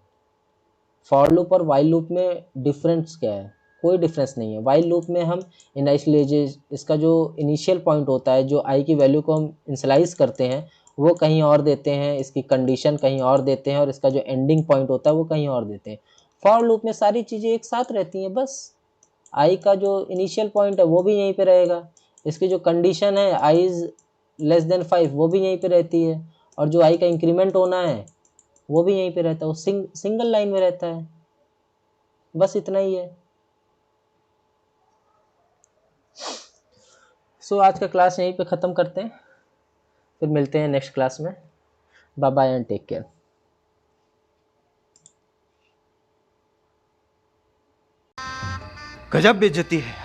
फॉर लूप और वाइल लूप में डिफरेंस क्या है? कोई डिफरेंस नहीं है। वाइल लूप में हम इनिशियलाइजेज, इसका जो इनिशियल पॉइंट होता है, जो आई की वैल्यू को हम इनिशियलाइज करते हैं, वो कहीं और देते हैं, इसकी कंडीशन कहीं और देते हैं, और इसका जो एंडिंग पॉइंट होता है वो कहीं और देते हैं। फॉर लूप में सारी चीज़ें एक साथ रहती हैं, बस आई का जो इनिशियल पॉइंट है वो भी यहीं पे रहेगा, इसकी जो कंडीशन है आई इज़ लेस देन 5 वो भी यहीं पे रहती है, और जो आई का इंक्रीमेंट होना है वो भी यहीं पे रहता है, वो सिंगल लाइन में रहता है। बस इतना ही है। सो आज का क्लास यहीं पे ख़त्म करते हैं, फिर मिलते हैं नेक्स्ट क्लास में। Bye bye and take care. गजब बेइज्जती है।